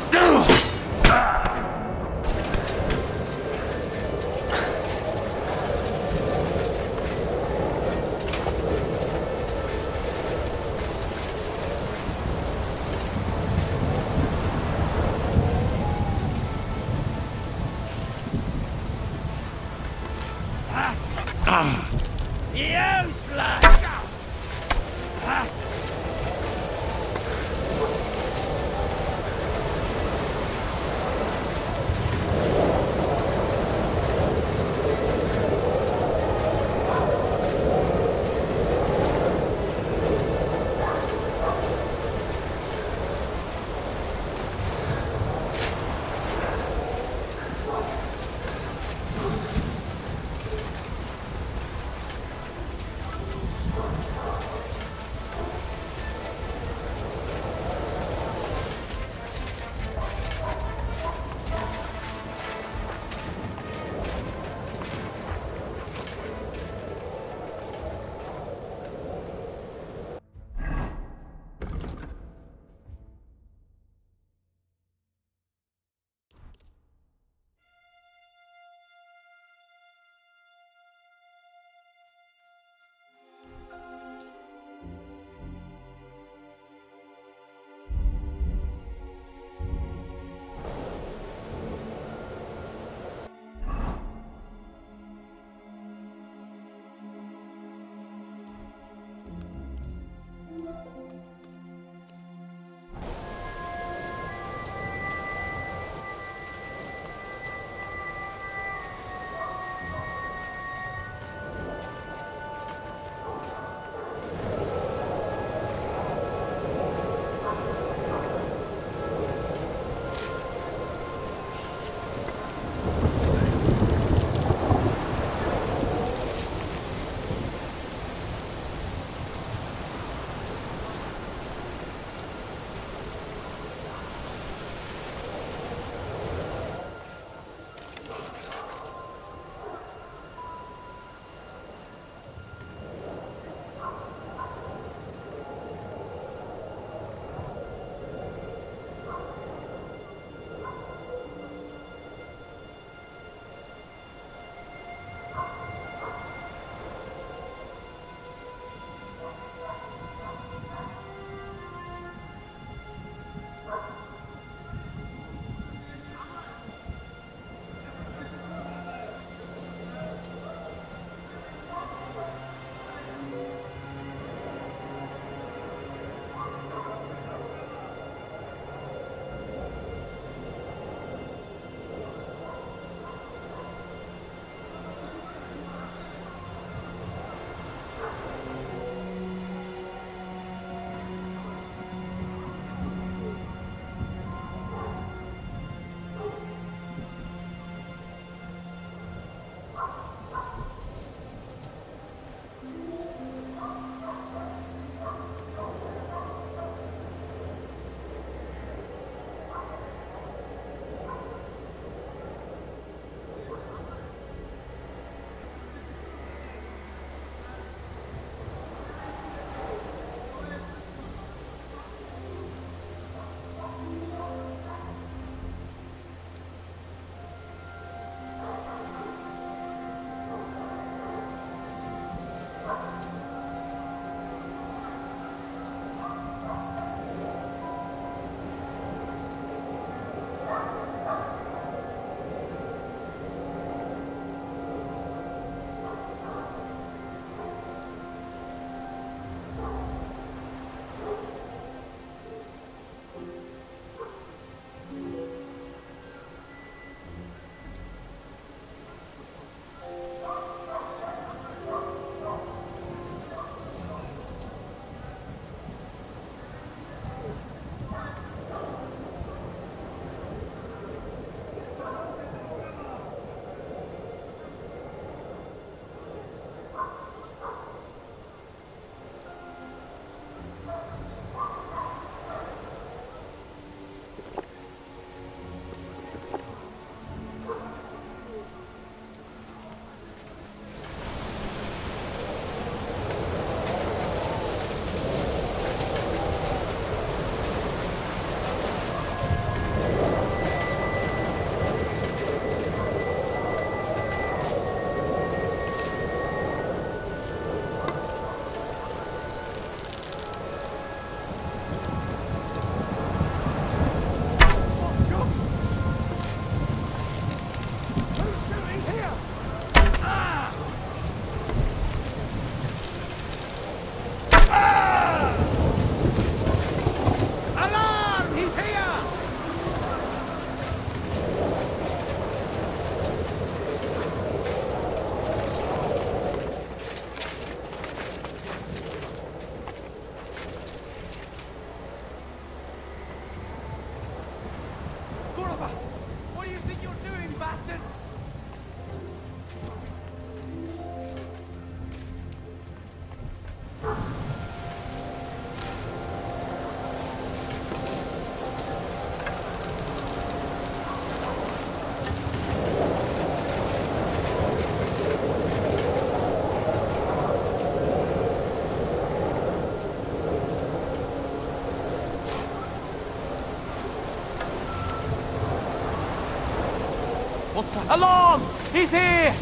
What's that? Alarm! He's here!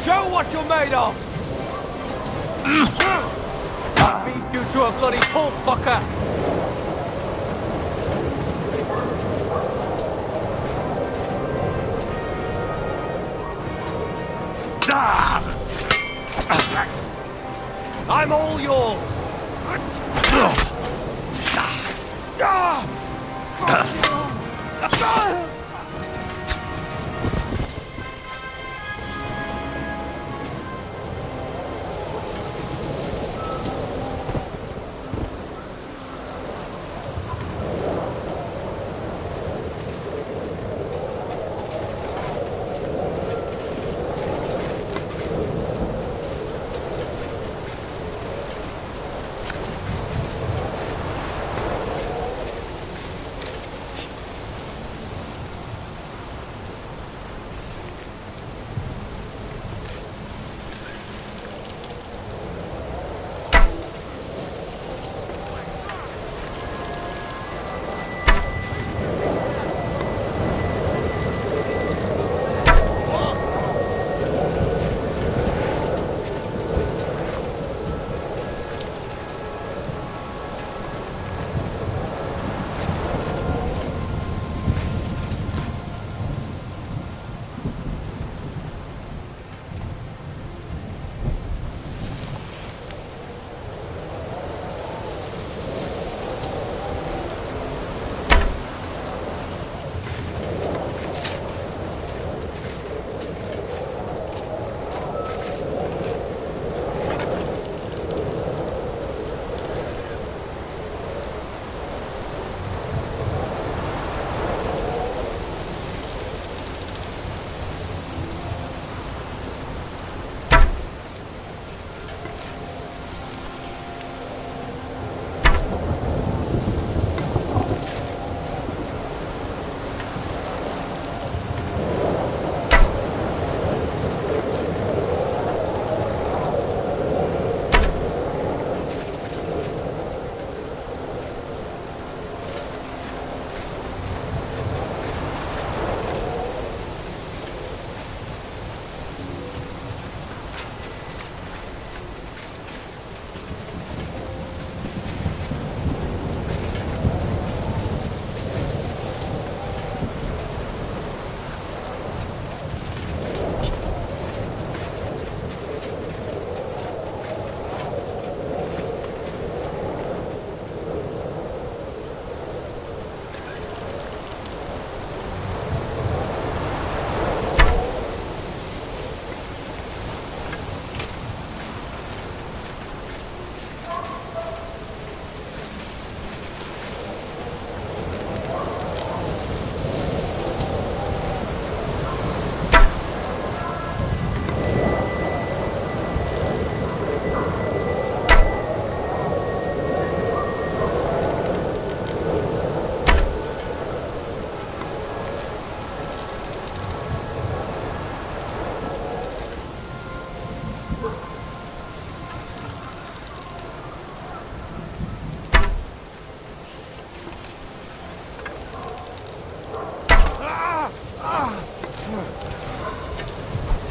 Show what you're made of! I beat you to a bloody pulp, fucker! I'm all yours!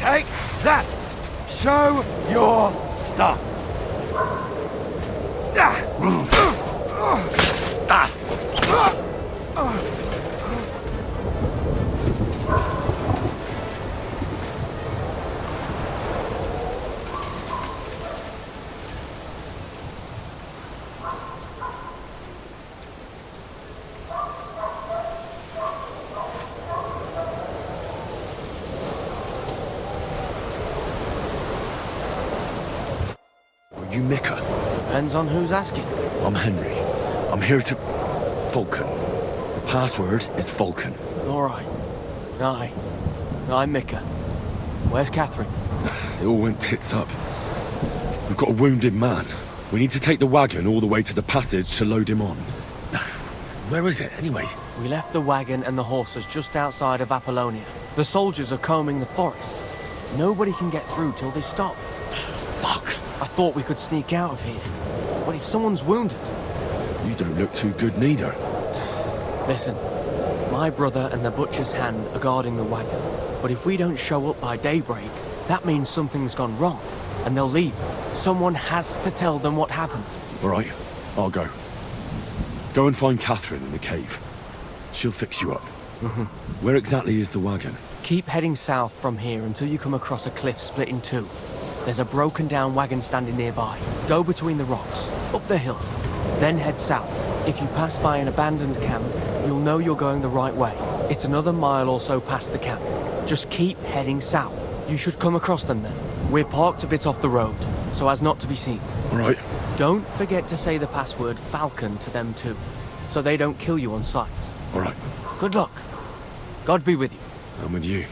Take that! Show your stuff! You Mika? Depends on who's asking. I'm Henry. I'm here to... Falcon. The password is Falcon. All right. Aye. I'm Mika. Where's Catherine? It all went tits up. We've got a wounded man. We need to take the wagon all the way to the passage to load him on. Where is it, anyway? We left the wagon and the horses just outside of Apollonia. The soldiers are combing the forest. Nobody can get through till they stop. Fuck. I thought we could sneak out of here. What if someone's wounded? You don't look too good neither. Listen, my brother and the butcher's hand are guarding the wagon. But if we don't show up by daybreak, that means something's gone wrong. And they'll leave. Someone has to tell them what happened. All right, I'll go. Go and find Catherine in the cave. She'll fix you up. Where exactly is the wagon? Keep heading south from here until you come across a cliff split in two. There's a broken down wagon standing nearby. Go between the rocks, up the hill, then head south. If you pass by an abandoned camp, you'll know you're going the right way. It's another mile or so past the camp. Just keep heading south. You should come across them then. We're parked a bit off the road, so as not to be seen. All right. Don't forget to say the password Falcon to them too, so they don't kill you on sight. All right. Good luck. God be with you. I'm with you.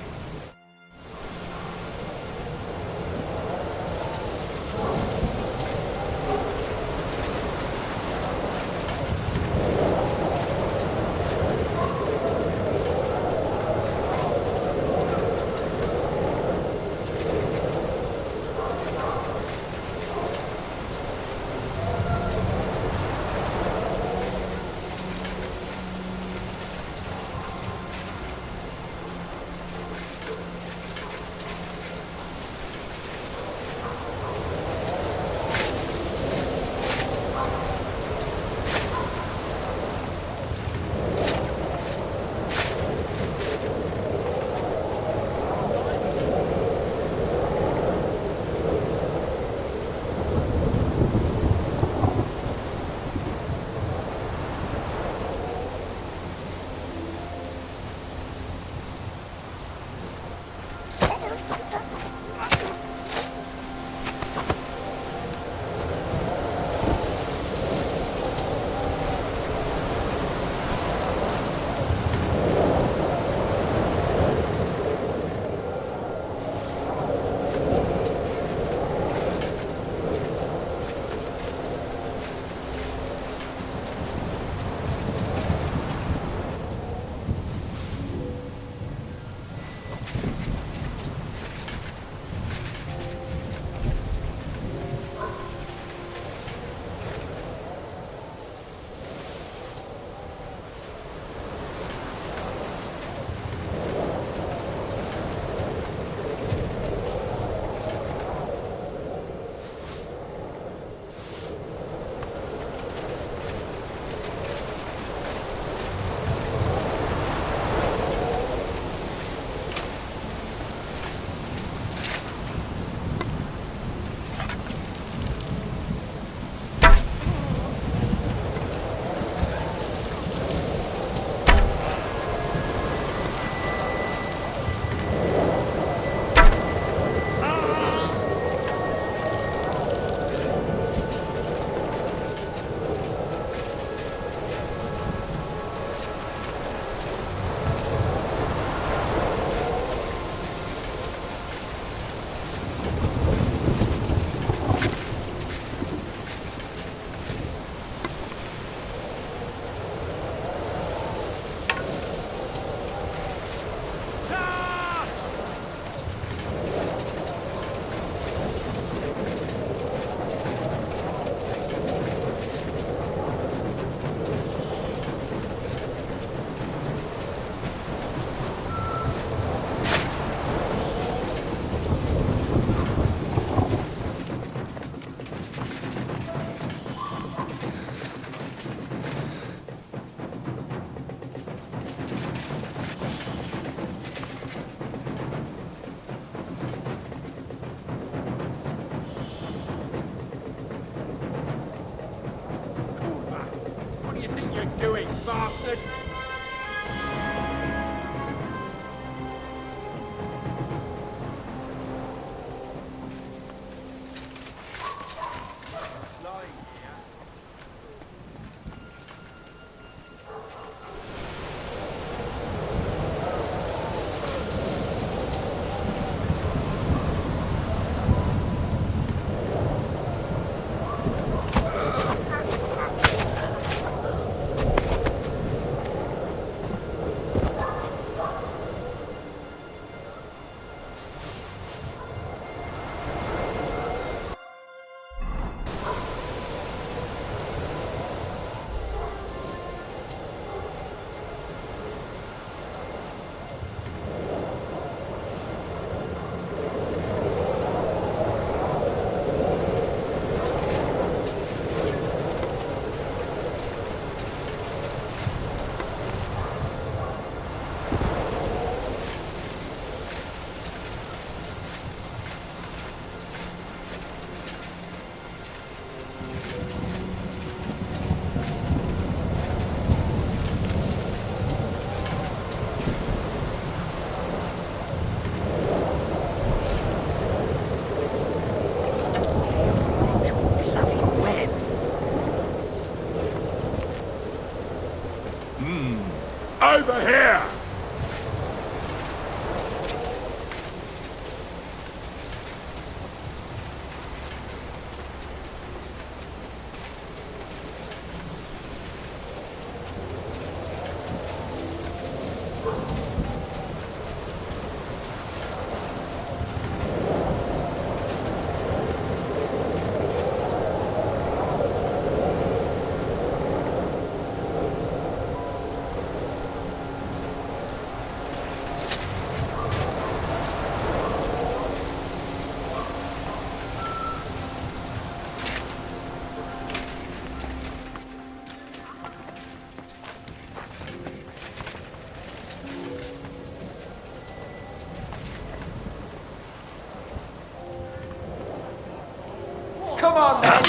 Come on, then!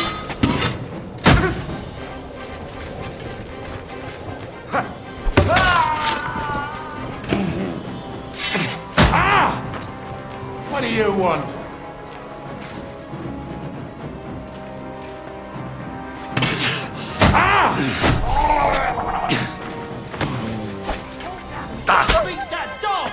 What do you want? Beat that dog!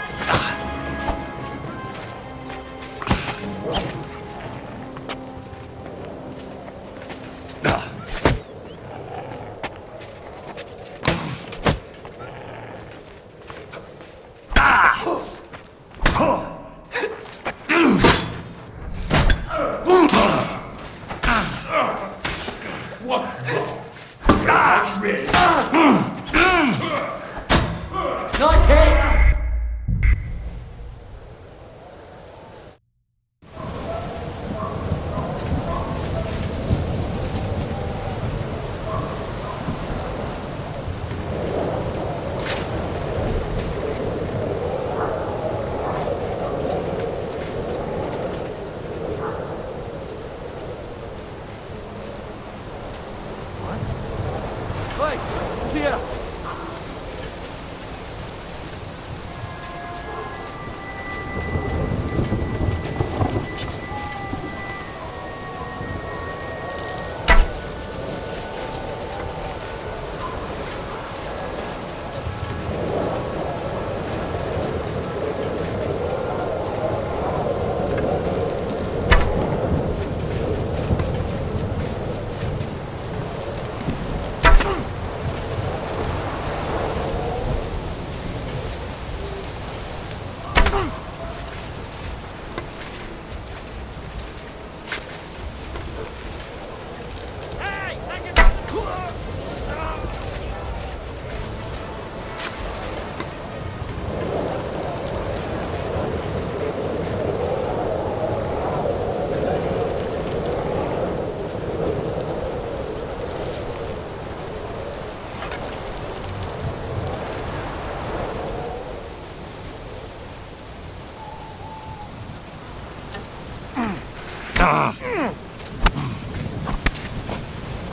What's wrong? I'm ready. Nice hit! Hey, here!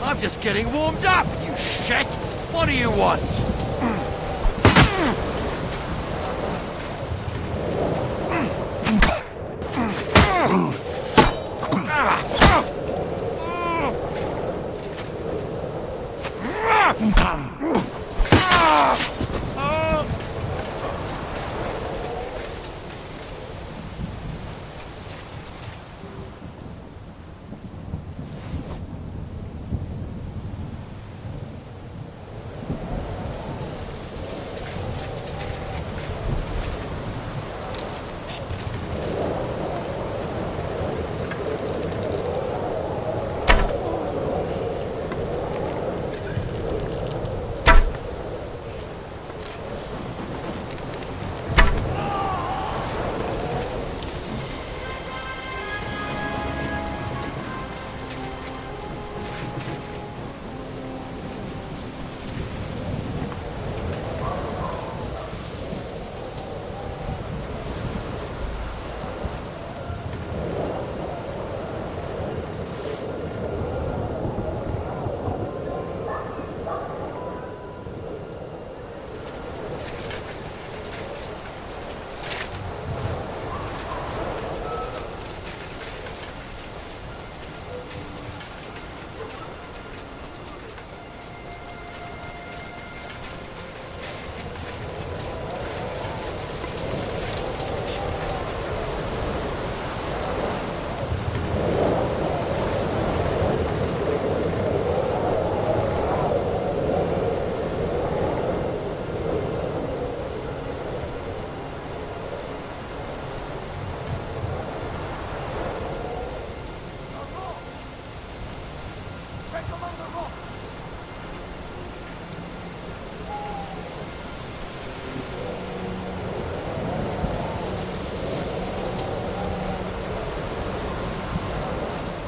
I'm just getting warmed up, you shit! What do you want?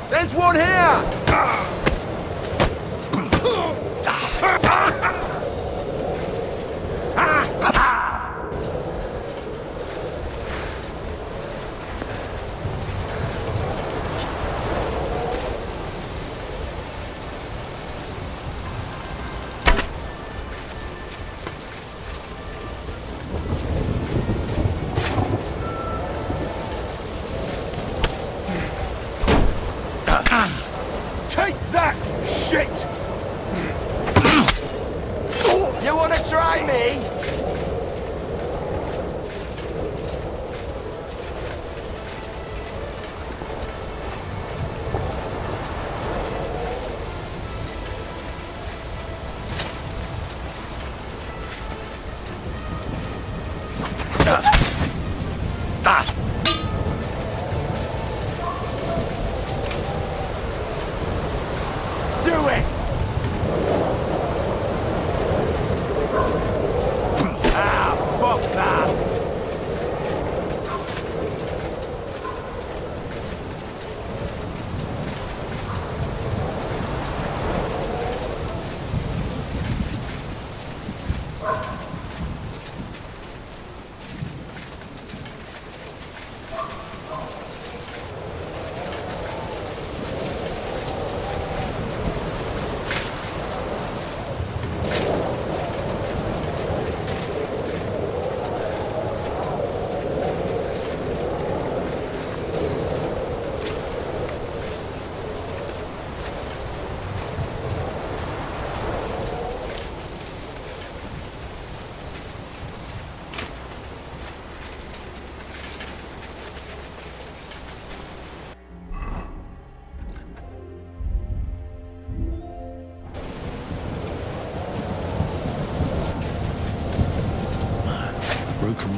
There's one here!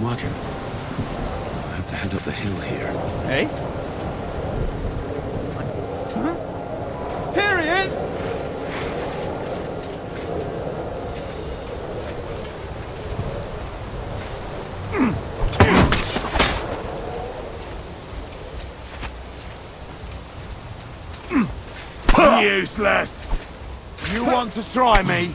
wagon. I have to head up the hill here. Hey? Huh? Here he is! Useless! You want to try me?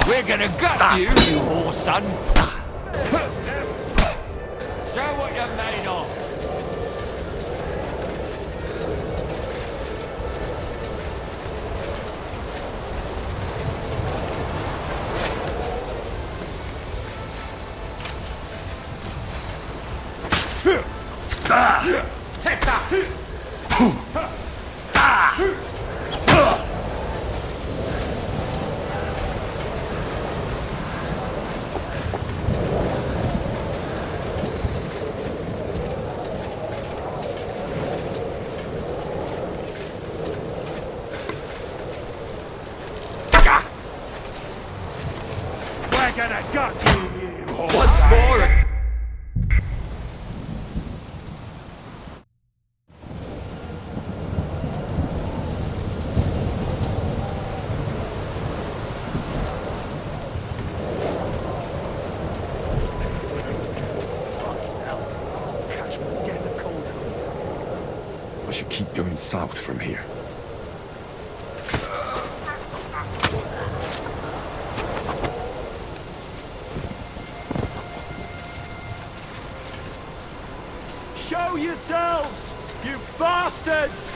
We're gonna gut you, you whore son! Show what you're made of! Take that! We're gonna gut you, Once more! I should keep going south from here. Show yourselves, you bastards!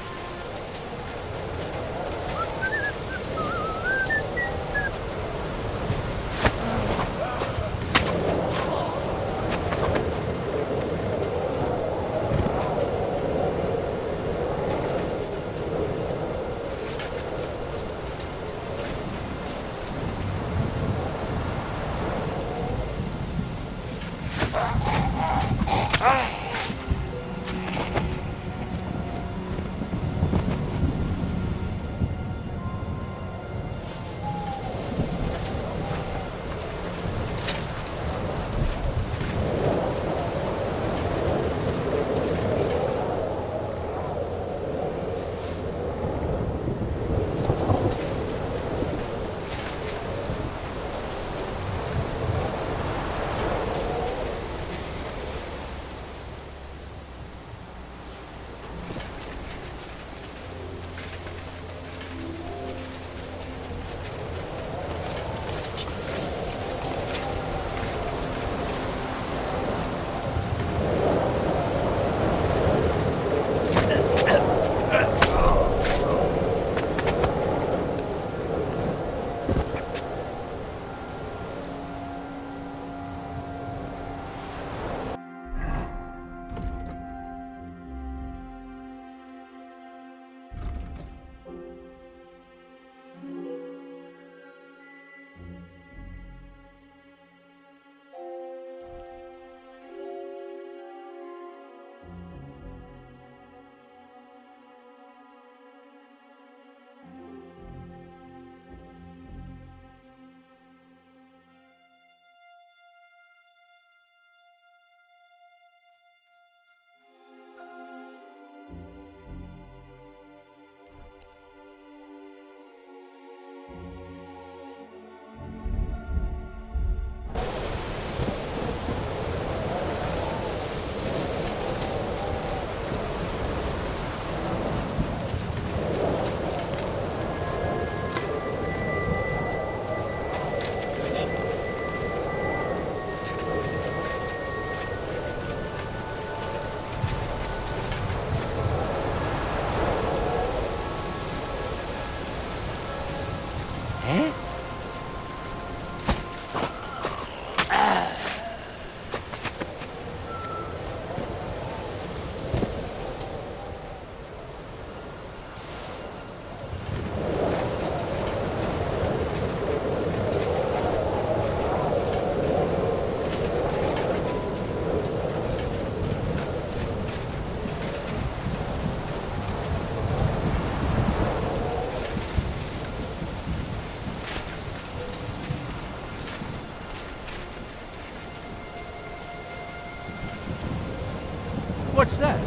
What's that?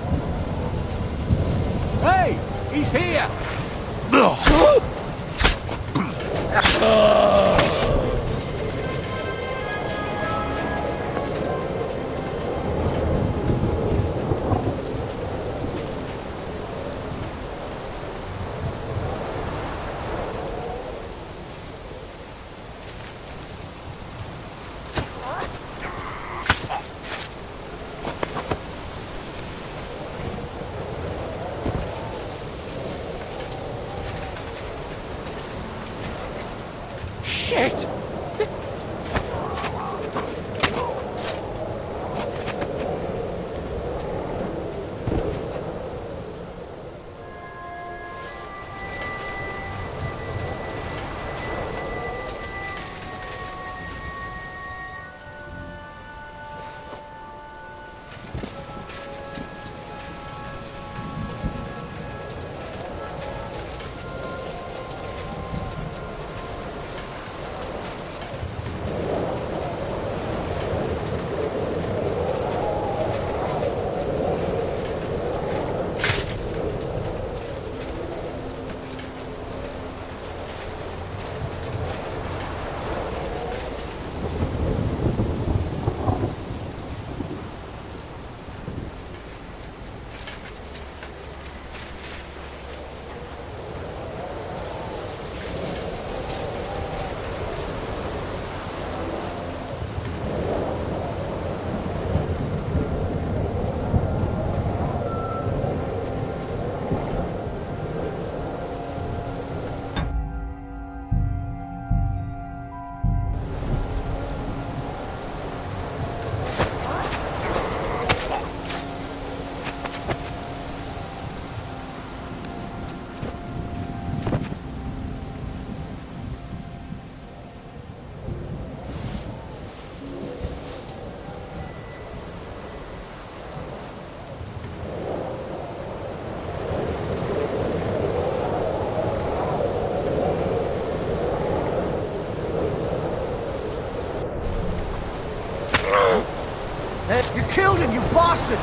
Hey! He's here! Shit! You killed him, you bastard!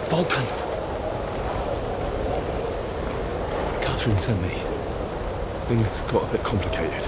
Volkan! Catherine sent me. Things got a bit complicated.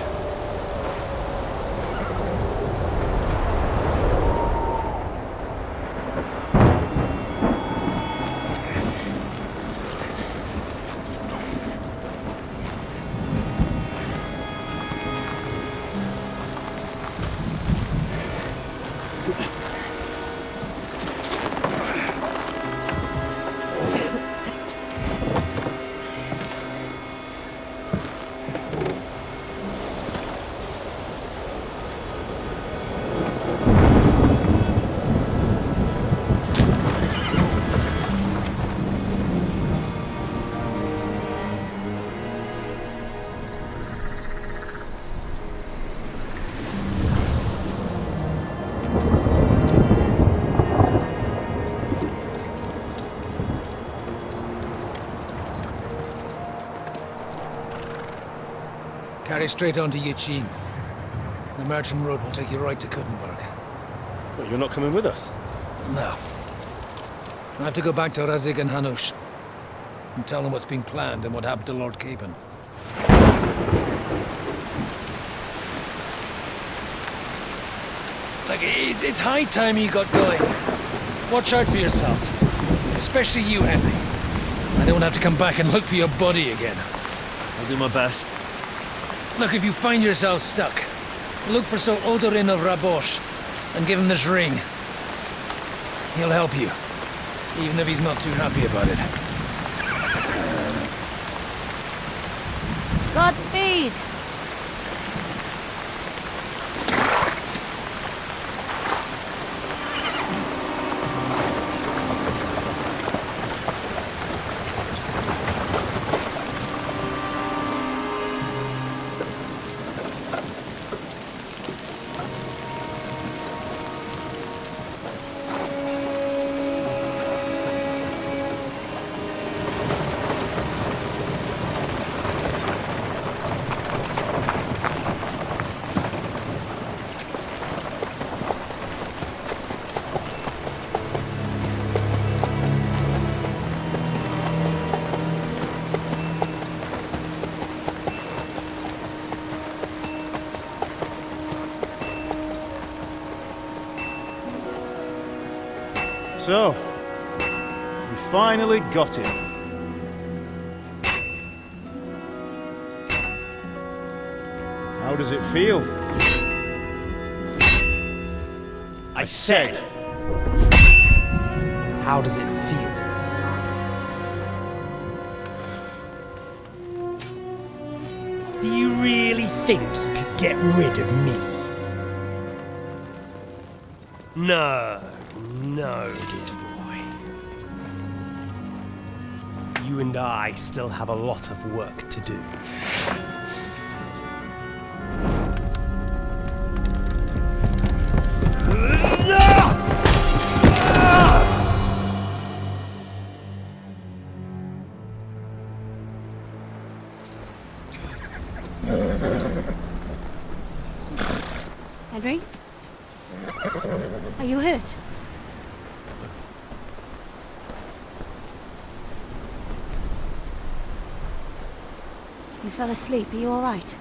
Carry straight on to Yuchin. The merchant road will take you right to Kuttenberg. But you're not coming with us? No. I have to go back to Razik and Hanush and tell them what's been planned and what happened to Lord Capon. Like, it's high time you got going. Watch out for yourselves. Especially you, Henry. I don't have to come back and look for your body again. I'll do my best. Look, if you find yourselves stuck, look for Sir Odorin of Rabosh and give him this ring. He'll help you, even if he's not too happy about it. Godspeed! So, we finally got him. How does it feel? I said, how does it feel? Do you really think you could get rid of me? No, dear boy. You and I still have a lot of work to do. Henry? Are you hurt? You fell asleep. Are you all right?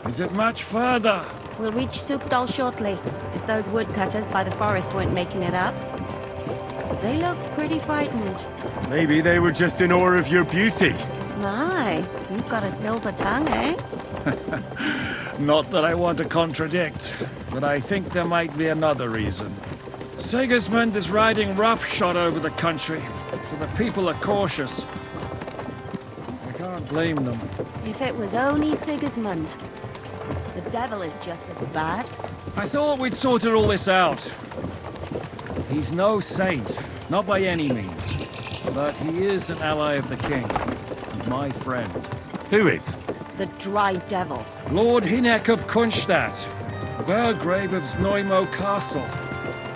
Is it much further? We'll reach Sukdal shortly, if those woodcutters by the forest weren't making it up. They look pretty frightened. Maybe they were just in awe of your beauty. My, you've got a silver tongue, eh? Not that I want to contradict, but I think there might be another reason. Sigismund is riding roughshod over the country, so the people are cautious. I can't blame them. If it was only Sigismund. The devil is just as bad. I thought we'd sorted all this out. He's no saint, not by any means. But he is an ally of the king, and my friend. Who is? The dry devil. Lord Hinek of Kunstadt, Burgrave of Znojmo Castle,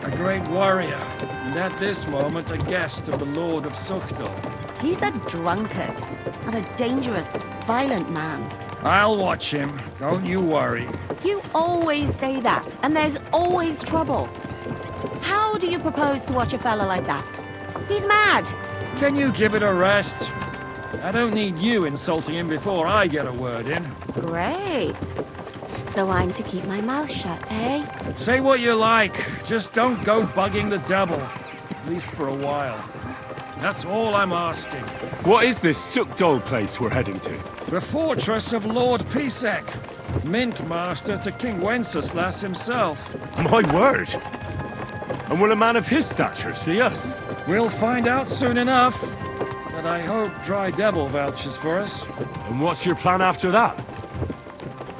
a great warrior, and at this moment a guest of the Lord of Sukhdal. He's a drunkard, and a dangerous, violent man. I'll watch him, don't you worry. You always say that, and there's always trouble. How do you propose to watch a fella like that? He's mad. Can you give it a rest? I don't need you insulting him before I get a word in. Great. So I'm to keep my mouth shut, eh? Say what you like, just don't go bugging the devil. At least for a while. That's all I'm asking. What is this Sukdol place we're heading to? The fortress of Lord Pisek, Mint Master to King Wenceslas himself. My word! And will a man of his stature see us? We'll find out soon enough. But I hope Dry Devil vouches for us. And what's your plan after that?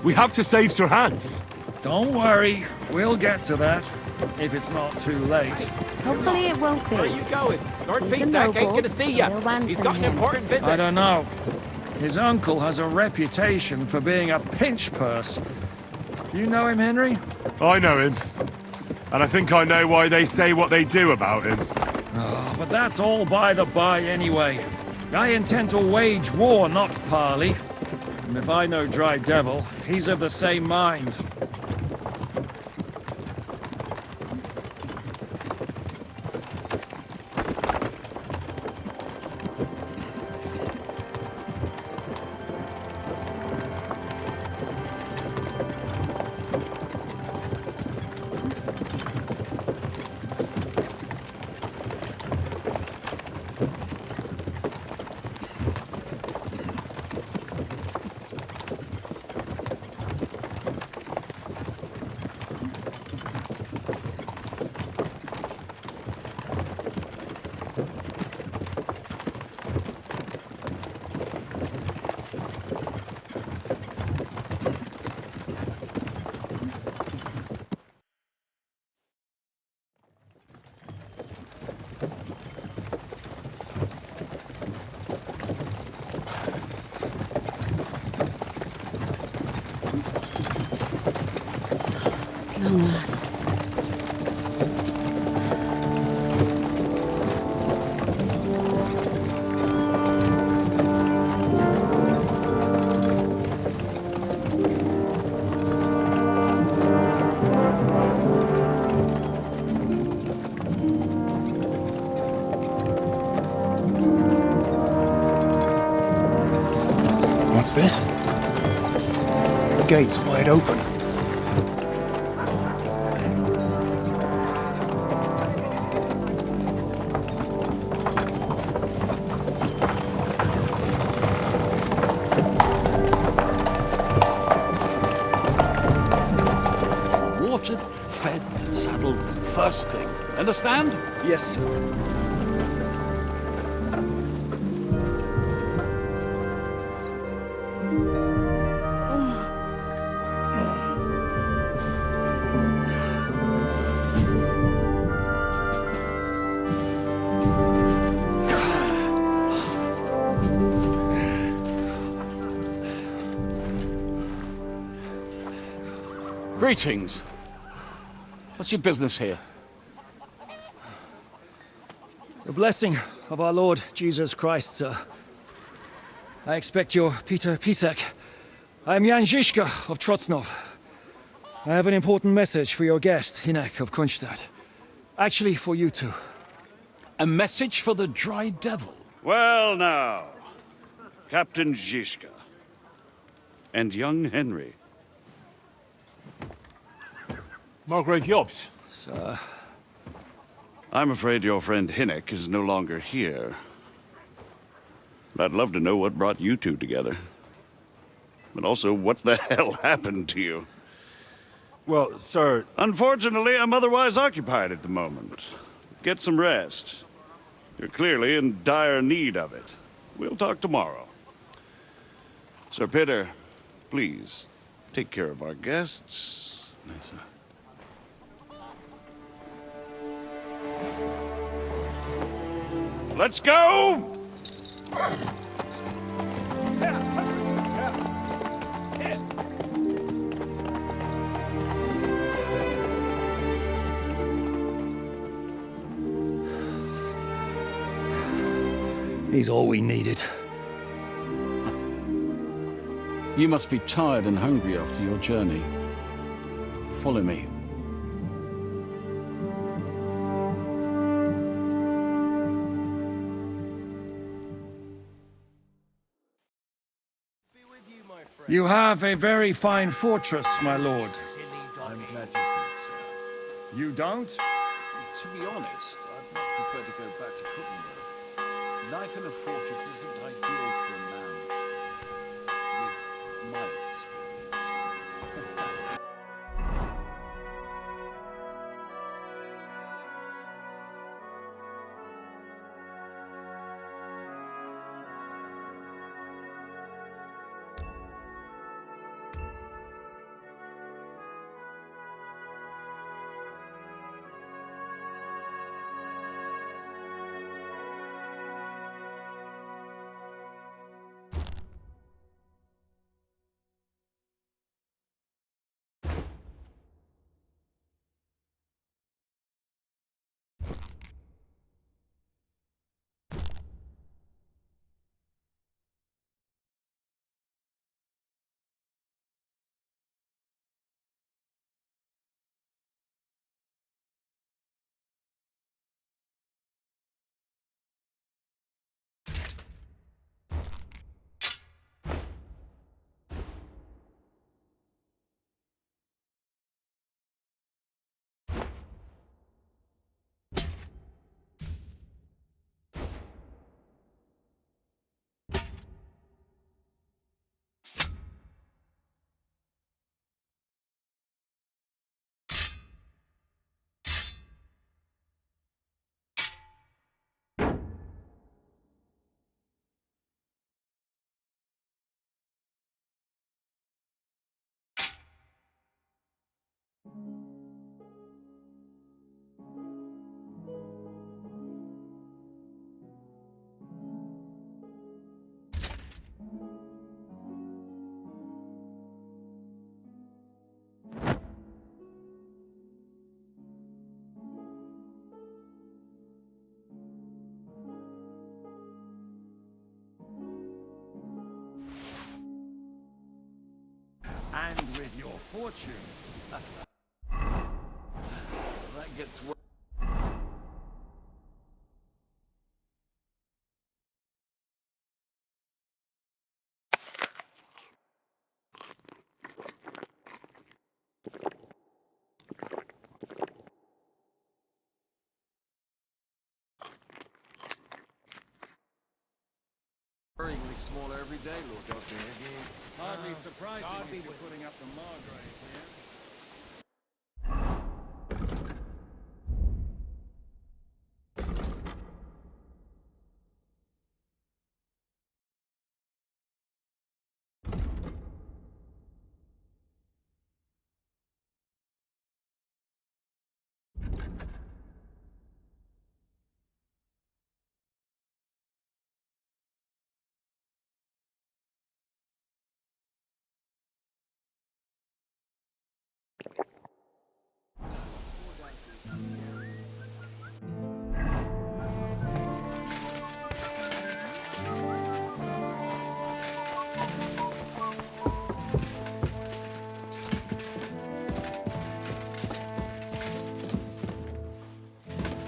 We have to save Sir Hans. Don't worry, we'll get to that. If it's not too late. Hopefully it won't be. Where are you going? Lord He's a Pisak ain't noble, gonna see ya. so we'll He's got an ransom him. important visit. I don't know. His uncle has a reputation for being a pinch purse. You know him, Henry? I know him. And I think I know why they say what they do about him. Oh, but that's all by the by anyway. I intend to wage war, not parley. And if I know Dry Devil, he's of the same mind. Long last. What's this? The gate's wide open. Watered, fed, saddled, first thing. Understand? Yes, sir. Greetings. What's your business here? The blessing of our Lord Jesus Christ, sir. I expect you're Peter Pisek. I am Jan Žižka of Trocnov. I have an important message for your guest, Hinek of Kunstadt. Actually, for you two. A message for the Dry Devil? Well now, Captain Žižka. And young Henry. Margrave Jobs. Sir. I'm afraid your friend Hinek is no longer here. But I'd love to know what brought you two together. But also, what the hell happened to you? Well, sir... Unfortunately, I'm otherwise occupied at the moment. Get some rest. You're clearly in dire need of it. We'll talk tomorrow. Sir Peter, please, take care of our guests. Yes, sir. Let's go! He's all we needed. You must be tired and hungry after your journey. Follow me. You have a very fine fortress, my lord. I'm glad you think so. You don't? To be honest, I'd much prefer to go back to Kuttenberg. Life in a fortress isn't ideal for a man with my experience. And with your fortune. That gets worse. Worryingly smaller every day, Lord Doctor. Hardly surprising if you're putting up the Margrave here.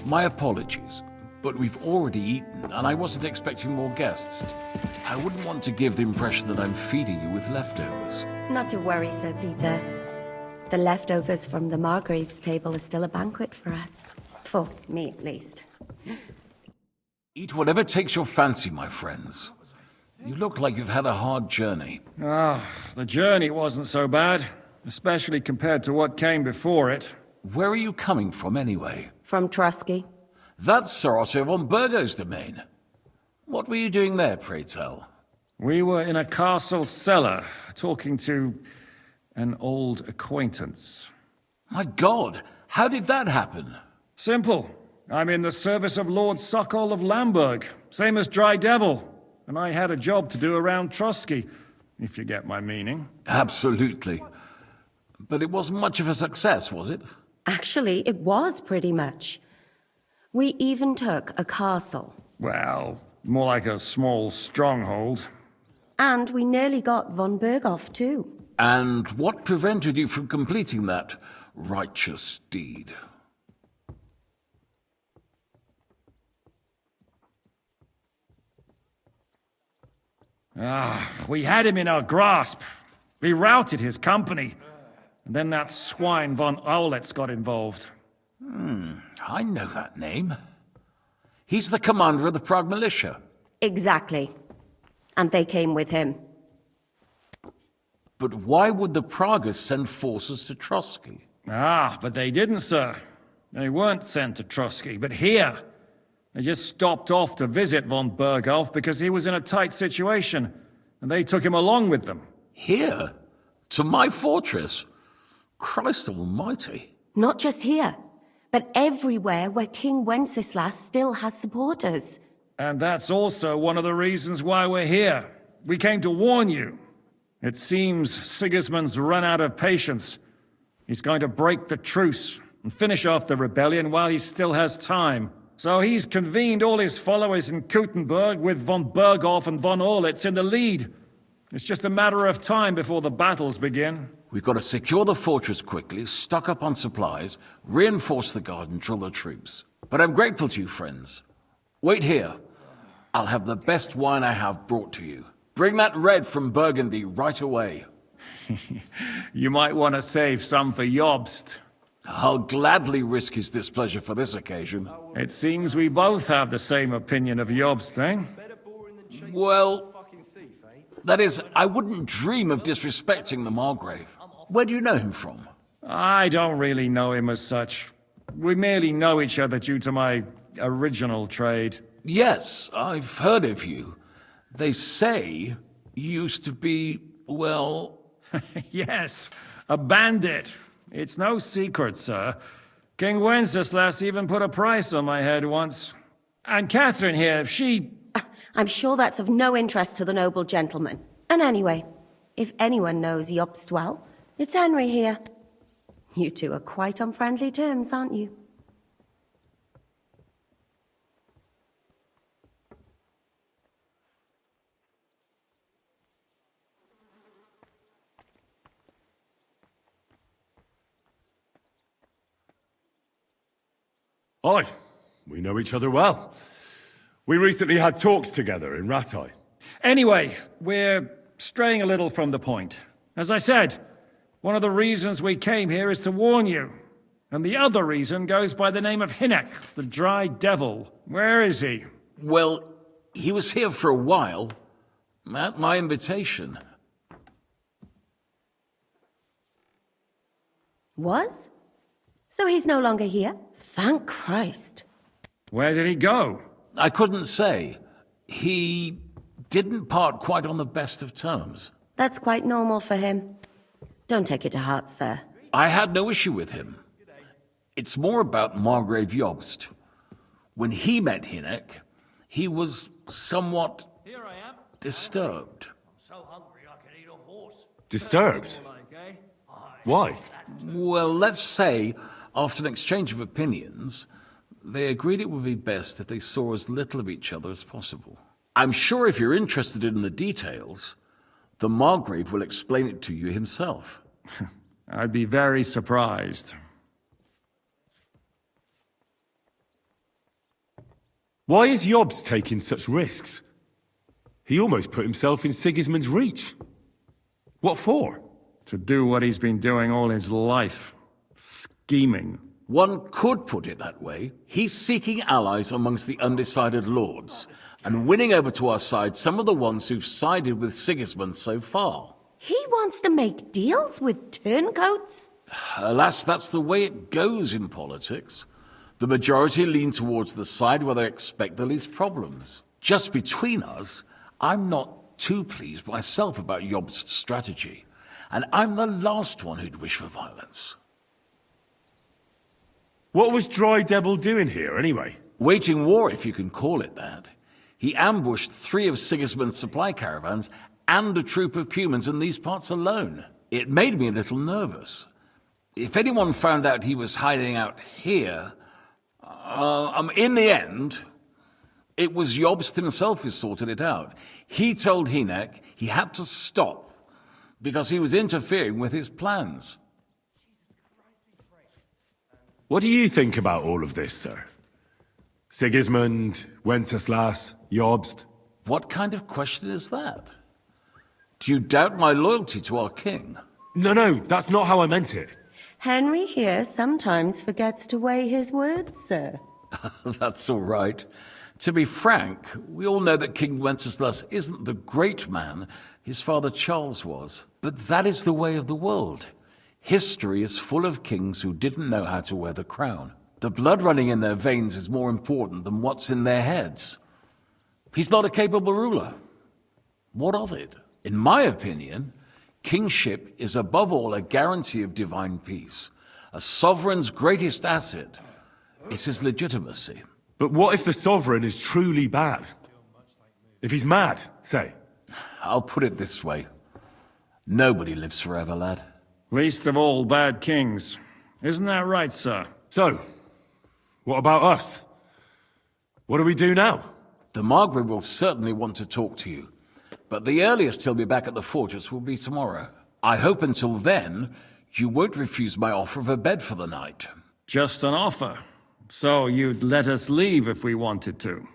My apologies, but we've already eaten, and I wasn't expecting more guests. I wouldn't want to give the impression that I'm feeding you with leftovers. Not to worry, Sir Peter. The leftovers from the Margrave's table are still a banquet for us. For me, at least. Eat whatever takes your fancy, my friends. You look like you've had a hard journey. The journey wasn't so bad, especially compared to what came before it. Where are you coming from, anyway? From Trusky. That's Sir Otto von Burgo's domain. What were you doing there, pray tell? We were in a castle cellar, talking to an old acquaintance. My God, how did that happen? Simple. I'm in the service of Lord Sokol of Lamberg, same as Dry Devil, and I had a job to do around Trusky, if you get my meaning. Absolutely. But it wasn't much of a success, was it? Actually, it was pretty much. We even took a castle. Well, more like a small stronghold. And we nearly got von Berghoff, too. And what prevented you from completing that? righteous deed. We had him in our grasp. We routed his company. And then that swine von Aulitz got involved. I know that name. He's the commander of the Prague militia. Exactly. And they came with him. But why would the Praguers send forces to Trotsky? But they didn't, sir. They weren't sent to Trotsky, but here. They just stopped off to visit von Berghoff because he was in a tight situation, and they took him along with them. Here? To my fortress? Christ almighty. Not just here, but everywhere where King Wenceslas still has supporters. And that's also one of the reasons why we're here. We came to warn you. It seems Sigismund's run out of patience. He's going to break the truce and finish off the rebellion while he still has time. So he's convened all his followers in Kuttenberg with von Berghoff and von Aulitz in the lead. It's just a matter of time before the battles begin. We've got to secure the fortress quickly, stock up on supplies, reinforce the guard and drill the troops. But I'm grateful to you, friends. Wait here. I'll have the best wine I have brought to you. Bring that red from Burgundy right away. You might want to save some for Jobst. I'll gladly risk his displeasure for this occasion. It seems we both have the same opinion of Jobst, eh? Well, that is, I wouldn't dream of disrespecting the Margrave. Where do you know him from? I don't really know him as such. We merely know each other due to my original trade. Yes, I've heard of you. They say you used to be, well... Yes, a bandit. It's no secret, sir. King Wenceslas even put a price on my head once. And Catherine here, she... I'm sure that's of no interest to the noble gentleman. And anyway, if anyone knows Jobst well, it's Henry here. You two are quite on friendly terms, aren't you? Aye, we know each other well. We recently had talks together in Rattay. Anyway, we're straying a little from the point. As I said, one of the reasons we came here is to warn you. And the other reason goes by the name of Hynek, the Dry Devil. Where is he? Well, he was here for a while, at my invitation. Was? So he's no longer here? Thank Christ. Where did he go? I couldn't say. He didn't part quite on the best of terms. That's quite normal for him. Don't take it to heart, sir. I had no issue with him. It's more about Margrave Jobst. When he met Hynek, he was somewhat disturbed. Disturbed? Why? Well, let's say, after an exchange of opinions, they agreed it would be best if they saw as little of each other as possible. I'm sure if you're interested in the details, the Margrave will explain it to you himself. I'd be very surprised. Why is Jobst taking such risks? He almost put himself in Sigismund's reach. What for? To do what he's been doing all his life. Scheming. One could put it that way. He's seeking allies amongst the undecided lords, and winning over to our side some of the ones who've sided with Sigismund so far. He wants to make deals with turncoats? Alas, that's the way it goes in politics. The majority lean towards the side where they expect the least problems. Just between us, I'm not too pleased myself about Jobst's strategy, and I'm the last one who'd wish for violence. What was Dry Devil doing here, anyway? Waging war, if you can call it that. He ambushed 3 of Sigismund's supply caravans and a troop of Cumans in these parts alone. It made me a little nervous. If anyone found out he was hiding out here... in the end, it was Jobst himself who sorted it out. He told Hynek he had to stop because he was interfering with his plans. What do you think about all of this, sir? Sigismund, Wenceslas, Jobst? What kind of question is that? Do you doubt my loyalty to our king? No, that's not how I meant it. Henry here sometimes forgets to weigh his words, sir. That's all right. To be frank, we all know that King Wenceslas isn't the great man his father Charles was. But that is the way of the world. History is full of kings who didn't know how to wear the crown. The blood running in their veins is more important than what's in their heads. He's not a capable ruler. What of it? In my opinion, kingship is above all a guarantee of divine peace. A sovereign's greatest asset is his legitimacy. But what if the sovereign is truly bad? If he's mad, say? I'll put it this way. Nobody lives forever, lad. Least of all bad kings. Isn't that right, sir? So, what about us? What do we do now? The Margrave will certainly want to talk to you, but the earliest he'll be back at the fortress will be tomorrow. I hope until then, you won't refuse my offer of a bed for the night. Just an offer. So you'd let us leave if we wanted to?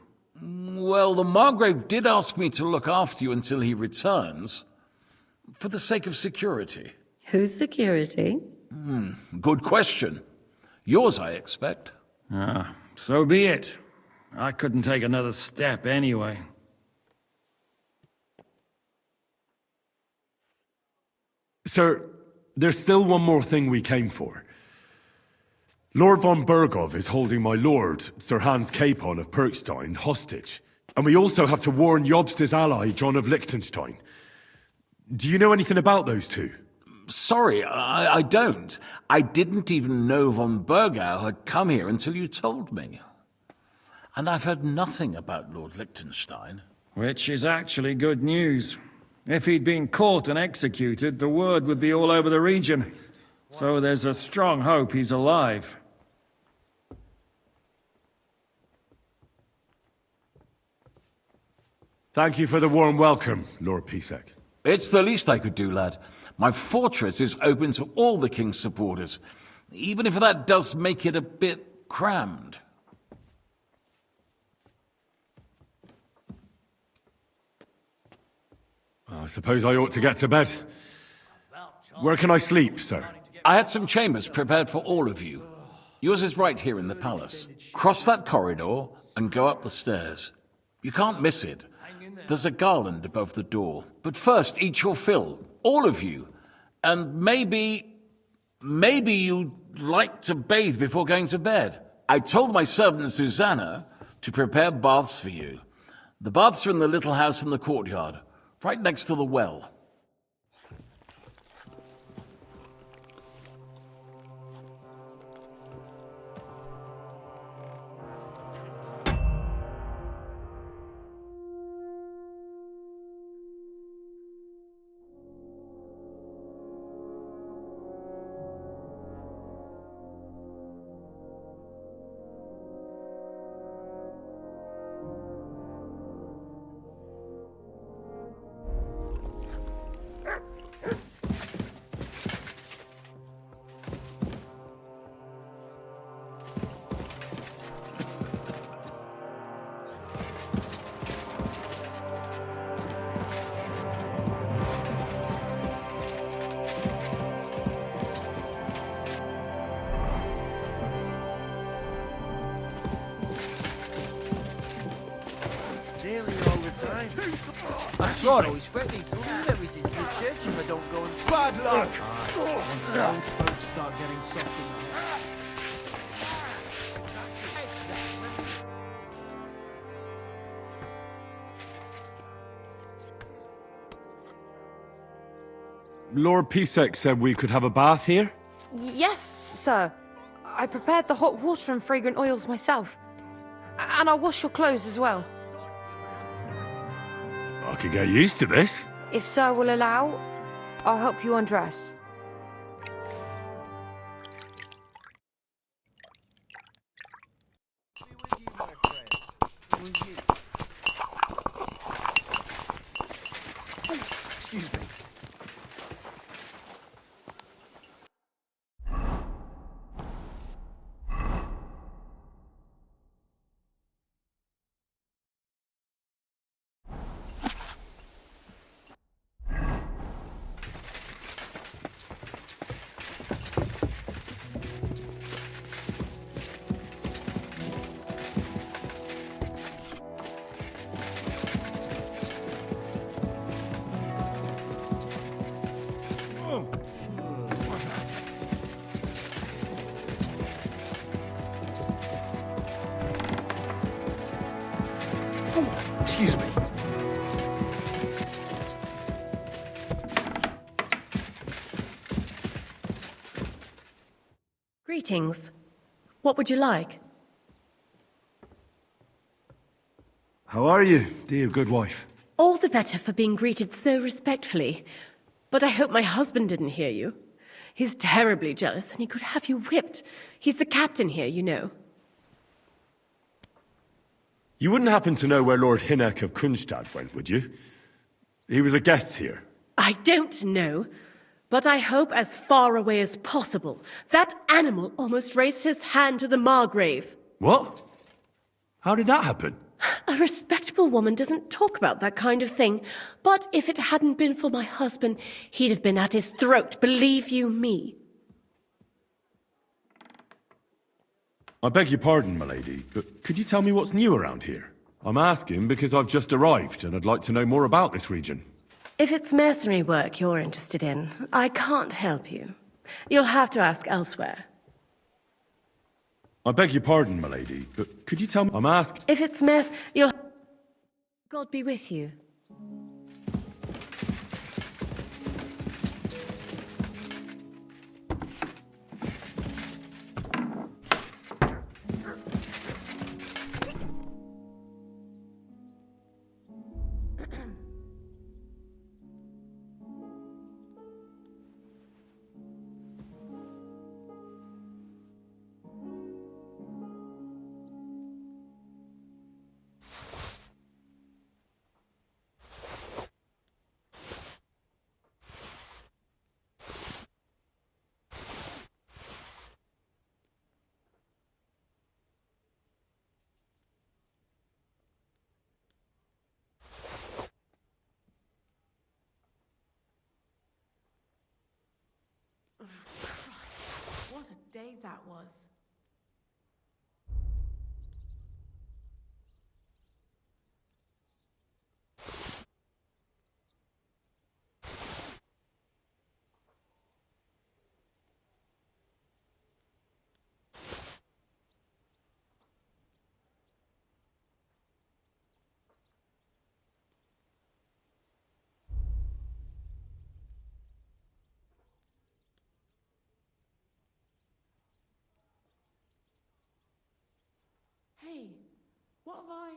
Well, the Margrave did ask me to look after you until he returns, for the sake of security. Whose security? Good question. Yours, I expect. Ah, so be it. I couldn't take another step anyway. Sir, there's still one more thing we came for. Lord von Bergov is holding my lord, Sir Hans Capon of Perkstein, hostage. And we also have to warn Jobst's ally, John of Liechtenstein. Do you know anything about those two? Sorry, I don't. I didn't even know von Bergau had come here until you told me. And I've heard nothing about Lord Liechtenstein. Which is actually good news. If he'd been caught and executed, the word would be all over the region. So there's a strong hope he's alive. Thank you for the warm welcome, Lord Pisek. It's the least I could do, lad. My fortress is open to all the king's supporters, even if that does make it a bit crammed. I suppose I ought to get to bed. Where can I sleep, sir? I had some chambers prepared for all of you. Yours is right here in the palace. Cross that corridor and go up the stairs. You can't miss it. There's a garland above the door. But first, eat your fill. All of you. And maybe you'd like to bathe before going to bed. I told my servant Susanna to prepare baths for you. The baths are in the little house in the courtyard, right next to the well. I'm sorry. He's threatening to lose everything to the church if I don't go and... Bad luck! Once the old folks start getting soft in the head. Lord Pisek said we could have a bath here? Yes, sir. I prepared the hot water and fragrant oils myself. And I'll wash your clothes as well. I could get used to this. If sir will allow, I'll help you undress. Excuse me. Greetings. What would you like? How are you, dear good wife? All the better for being greeted so respectfully. But I hope my husband didn't hear you. He's terribly jealous, and he could have you whipped. He's the captain here, you know. You wouldn't happen to know where Lord Hinnek of Kunstad went, would you? He was a guest here. I don't know, but I hope as far away as possible. That animal almost raised his hand to the Margrave. What? How did that happen? A respectable woman doesn't talk about that kind of thing. But if it hadn't been for my husband, he'd have been at his throat, believe you me. I beg your pardon, milady, but could you tell me what's new around here? I'm asking because I've just arrived, and I'd like to know more about this region. If it's mercenary work you're interested in, I can't help you. You'll have to ask elsewhere. I beg your pardon, milady, but could you tell me... I'm asking... If it's you'll... God be with you. What a day that was. Hey, what have I...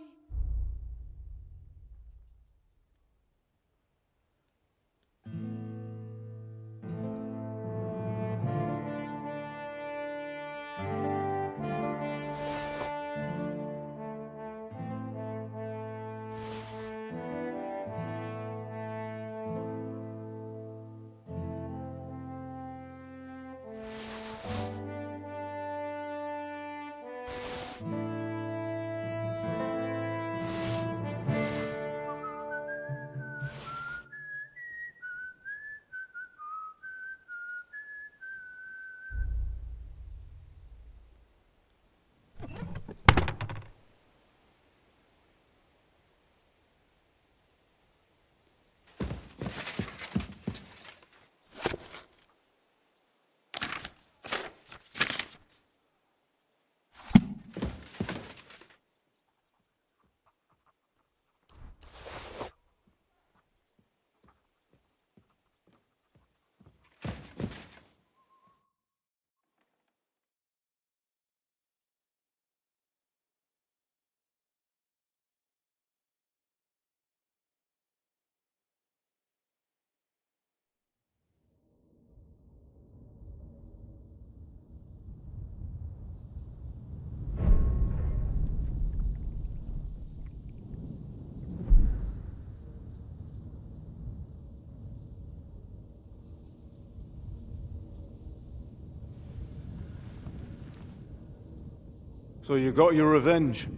So you got your revenge?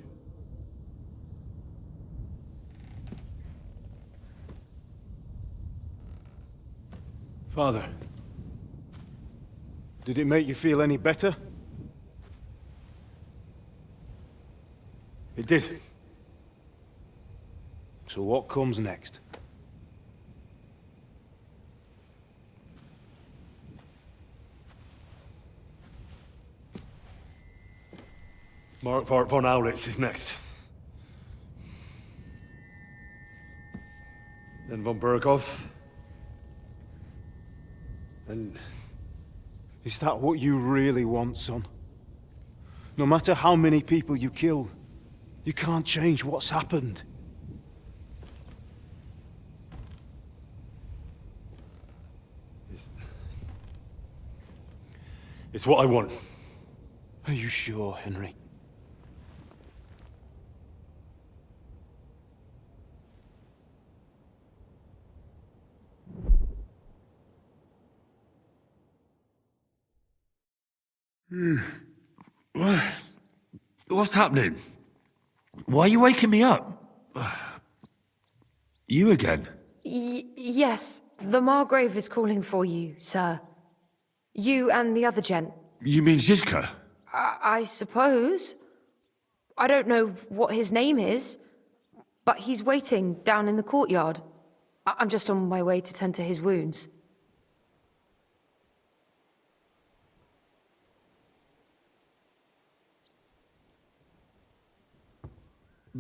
Father, did it make you feel any better? It did. So what comes next? Mark von Aulitz is next. Then von Berghoff. And Is that what you really want, son? No matter how many people you kill, you can't change what's happened. It's what I want. Are you sure, Henry? What's happening? Why are you waking me up? You again? Yes, the Margrave is calling for you, sir. You and the other gent. You mean Zizka? I suppose. I don't know what his name is, but he's waiting down in the courtyard. I'm just on my way to tend to his wounds.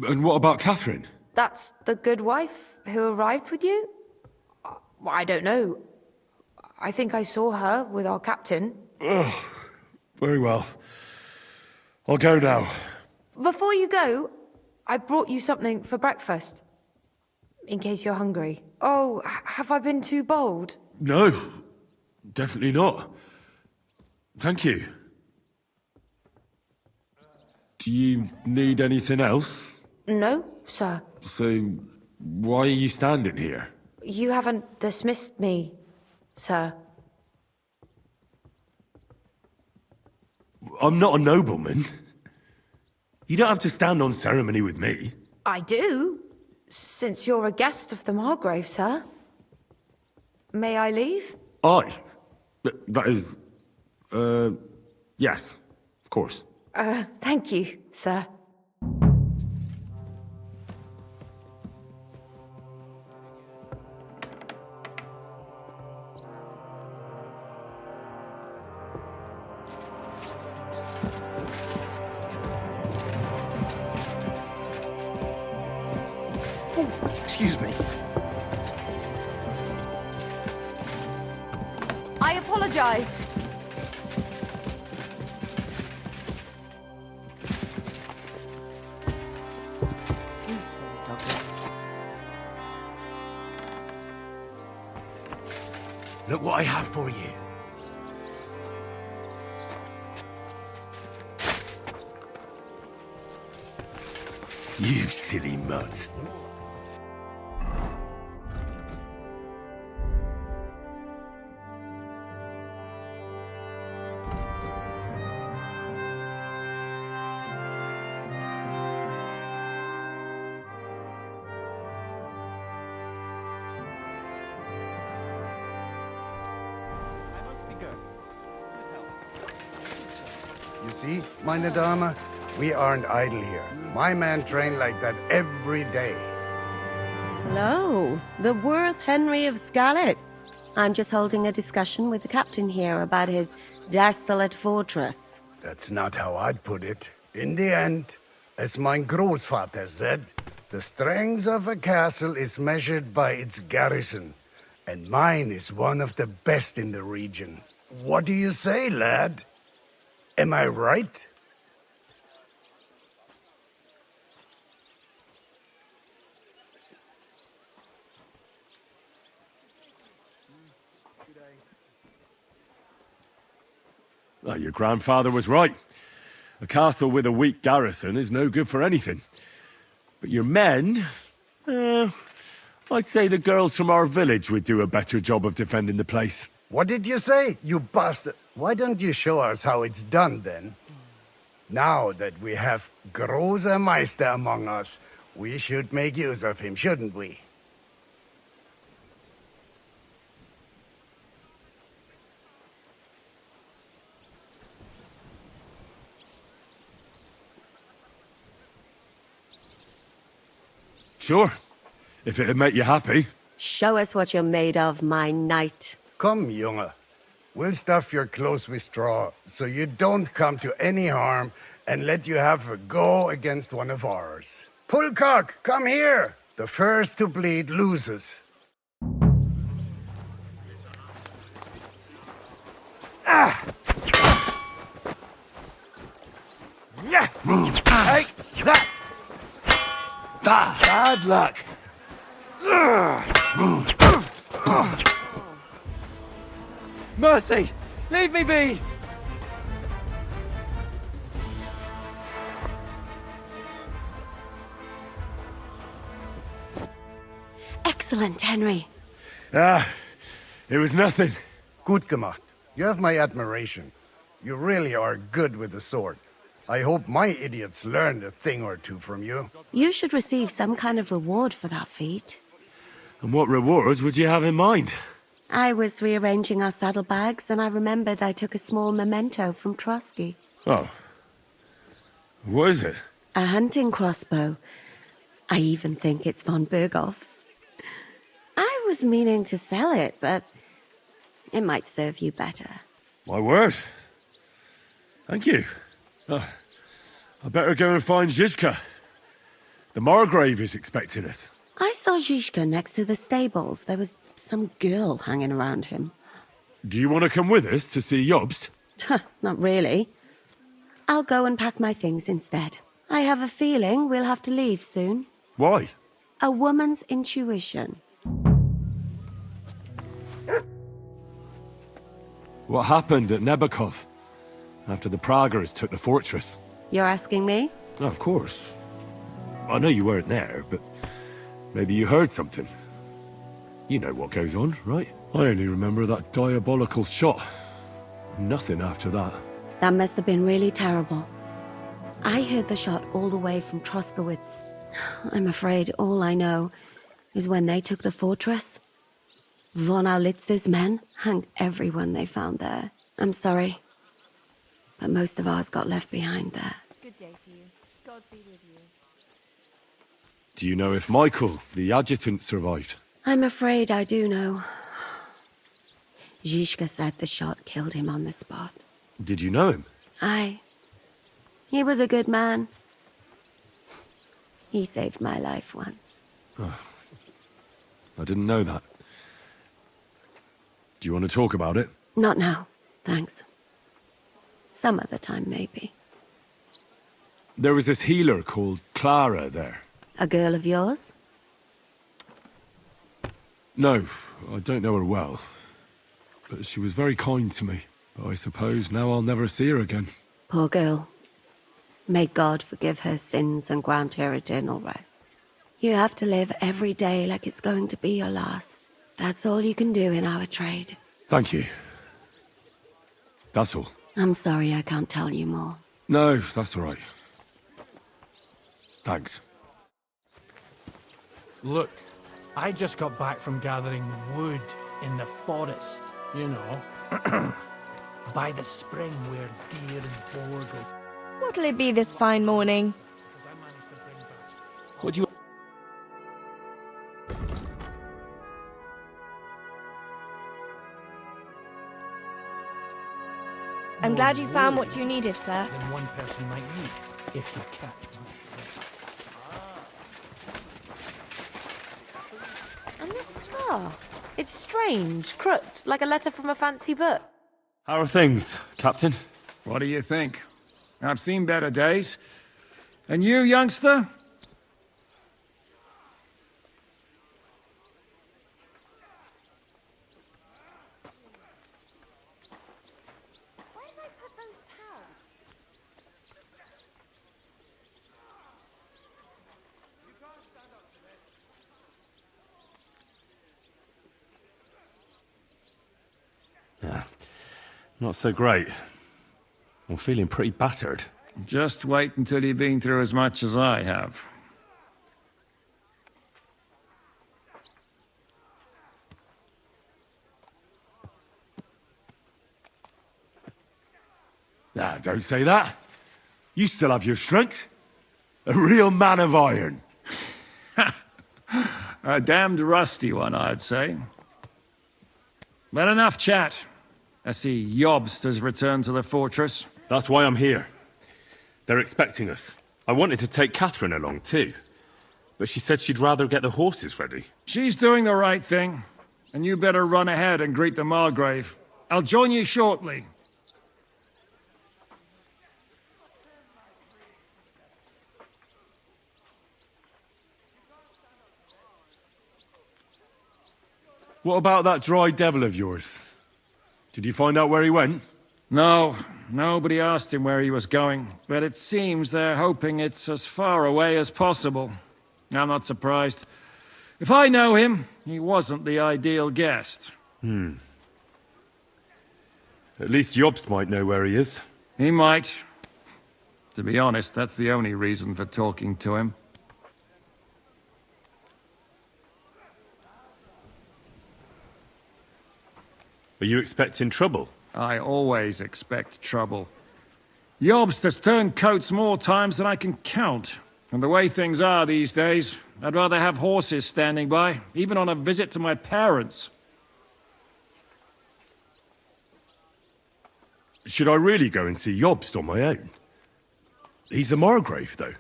And what about Catherine? That's the good wife who arrived with you? I don't know. I think I saw her with our captain. Oh, very well. I'll go now. Before you go, I brought you something for breakfast. In case you're hungry. Oh, have I been too bold? No, definitely not. Thank you. Do you need anything else? No, sir. So, why are you standing here? You haven't dismissed me, sir. I'm not a nobleman. You don't have to stand on ceremony with me. I do, since you're a guest of the Margrave, sir. May I leave? That is... yes, of course. Thank you, sir. Excuse me. I apologize. Look what I have for you. You silly mutt. You see, meine Dame, we aren't idle here. My men train like that every day. Hello, the worth Henry of Skalitz. I'm just holding a discussion with the captain here about his desolate fortress. That's not how I'd put it. In the end, as mein Großvater said, the strength of a castle is measured by its garrison, and mine is one of the best in the region. What do you say, lad? Am I right? Well, your grandfather was right. A castle with a weak garrison is no good for anything. But your men... I'd say the girls from our village would do a better job of defending the place. What did you say, you bastard? Why don't you show us how it's done, then? Now that we have Großer Meister among us, we should make use of him, shouldn't we? Sure, if it'd make you happy. Show us what you're made of, my knight. Come, Junge. We'll stuff your clothes with straw, so you don't come to any harm, and let you have a go against one of ours. Pullcock, come here! The first to bleed loses. Take that! Bad luck. Mercy! Leave me be! Excellent, Henry. It was nothing. Good gemacht. You have my admiration. You really are good with the sword. I hope my idiots learned a thing or two from you. You should receive some kind of reward for that feat. And what rewards would you have in mind? I was rearranging our saddlebags, and I remembered I took a small memento from Trotsky. Oh. What is it? A hunting crossbow. I even think it's von Berghoff's. I was meaning to sell it, but it might serve you better. My word. Thank you. I better go and find Zizka. The Margrave is expecting us. I saw Zizka next to the stables. There was some girl hanging around him. Do you want to come with us to see Jobst? Not really. I'll go and pack my things instead. I have a feeling we'll have to leave soon. Why? A woman's intuition. What happened at Nebakov after the Praguers took the fortress? You're asking me? Oh, of course. I know you weren't there, but maybe you heard something. You know what goes on, right? I only remember that diabolical shot. Nothing after that. That must have been really terrible. I heard the shot all the way from Troskowitz. I'm afraid all I know is when they took the fortress, von Aulitz's men hanged everyone they found there. I'm sorry, but most of ours got left behind there. Good day to you. God be with you. Do you know if Michael, the adjutant, survived? I'm afraid I do know. Zizka said the shot killed him on the spot. Did you know him? Aye. He was a good man. He saved my life once. Oh, I didn't know that. Do you want to talk about it? Not now, thanks. Some other time, maybe. There was this healer called Clara there. A girl of yours? No, I don't know her well. But she was very kind to me. But I suppose now I'll never see her again. Poor girl. May God forgive her sins and grant her eternal rest. You have to live every day like it's going to be your last. That's all you can do in our trade. Thank you. That's all. I'm sorry I can't tell you more. No, that's all right. Thanks. Look, I just got back from gathering wood in the forest, you know. By the spring where deer and boar go. What'll it be this fine morning? What do you... I'm glad you found what you needed, sir. Than one person might need, if you catch much. And this scar? It's strange, crooked, like a letter from a fancy book. How are things, Captain? What do you think? I've seen better days. And you, youngster? Where did I put those towels? Yeah, not so great. I'm feeling pretty battered. Just wait until you've been through as much as I have. Nah, don't say that. You still have your strength. A real man of iron. A damned rusty one, I'd say. But enough chat. I see Jobst has returned to the fortress. That's why I'm here. They're expecting us. I wanted to take Catherine along too, but she said she'd rather get the horses ready. She's doing the right thing, and you better run ahead and greet the Margrave. I'll join you shortly. What about that dry devil of yours? Did you find out where he went? No, nobody asked him where he was going, but it seems they're hoping it's as far away as possible. I'm not surprised. If I know him, he wasn't the ideal guest. At least Jobst might know where he is. He might. To be honest, that's the only reason for talking to him. Are you expecting trouble? I always expect trouble. Jobst has turned coats more times than I can count. And the way things are these days, I'd rather have horses standing by, even on a visit to my parents. Should I really go and see Jobst on my own? He's a Margrave, though.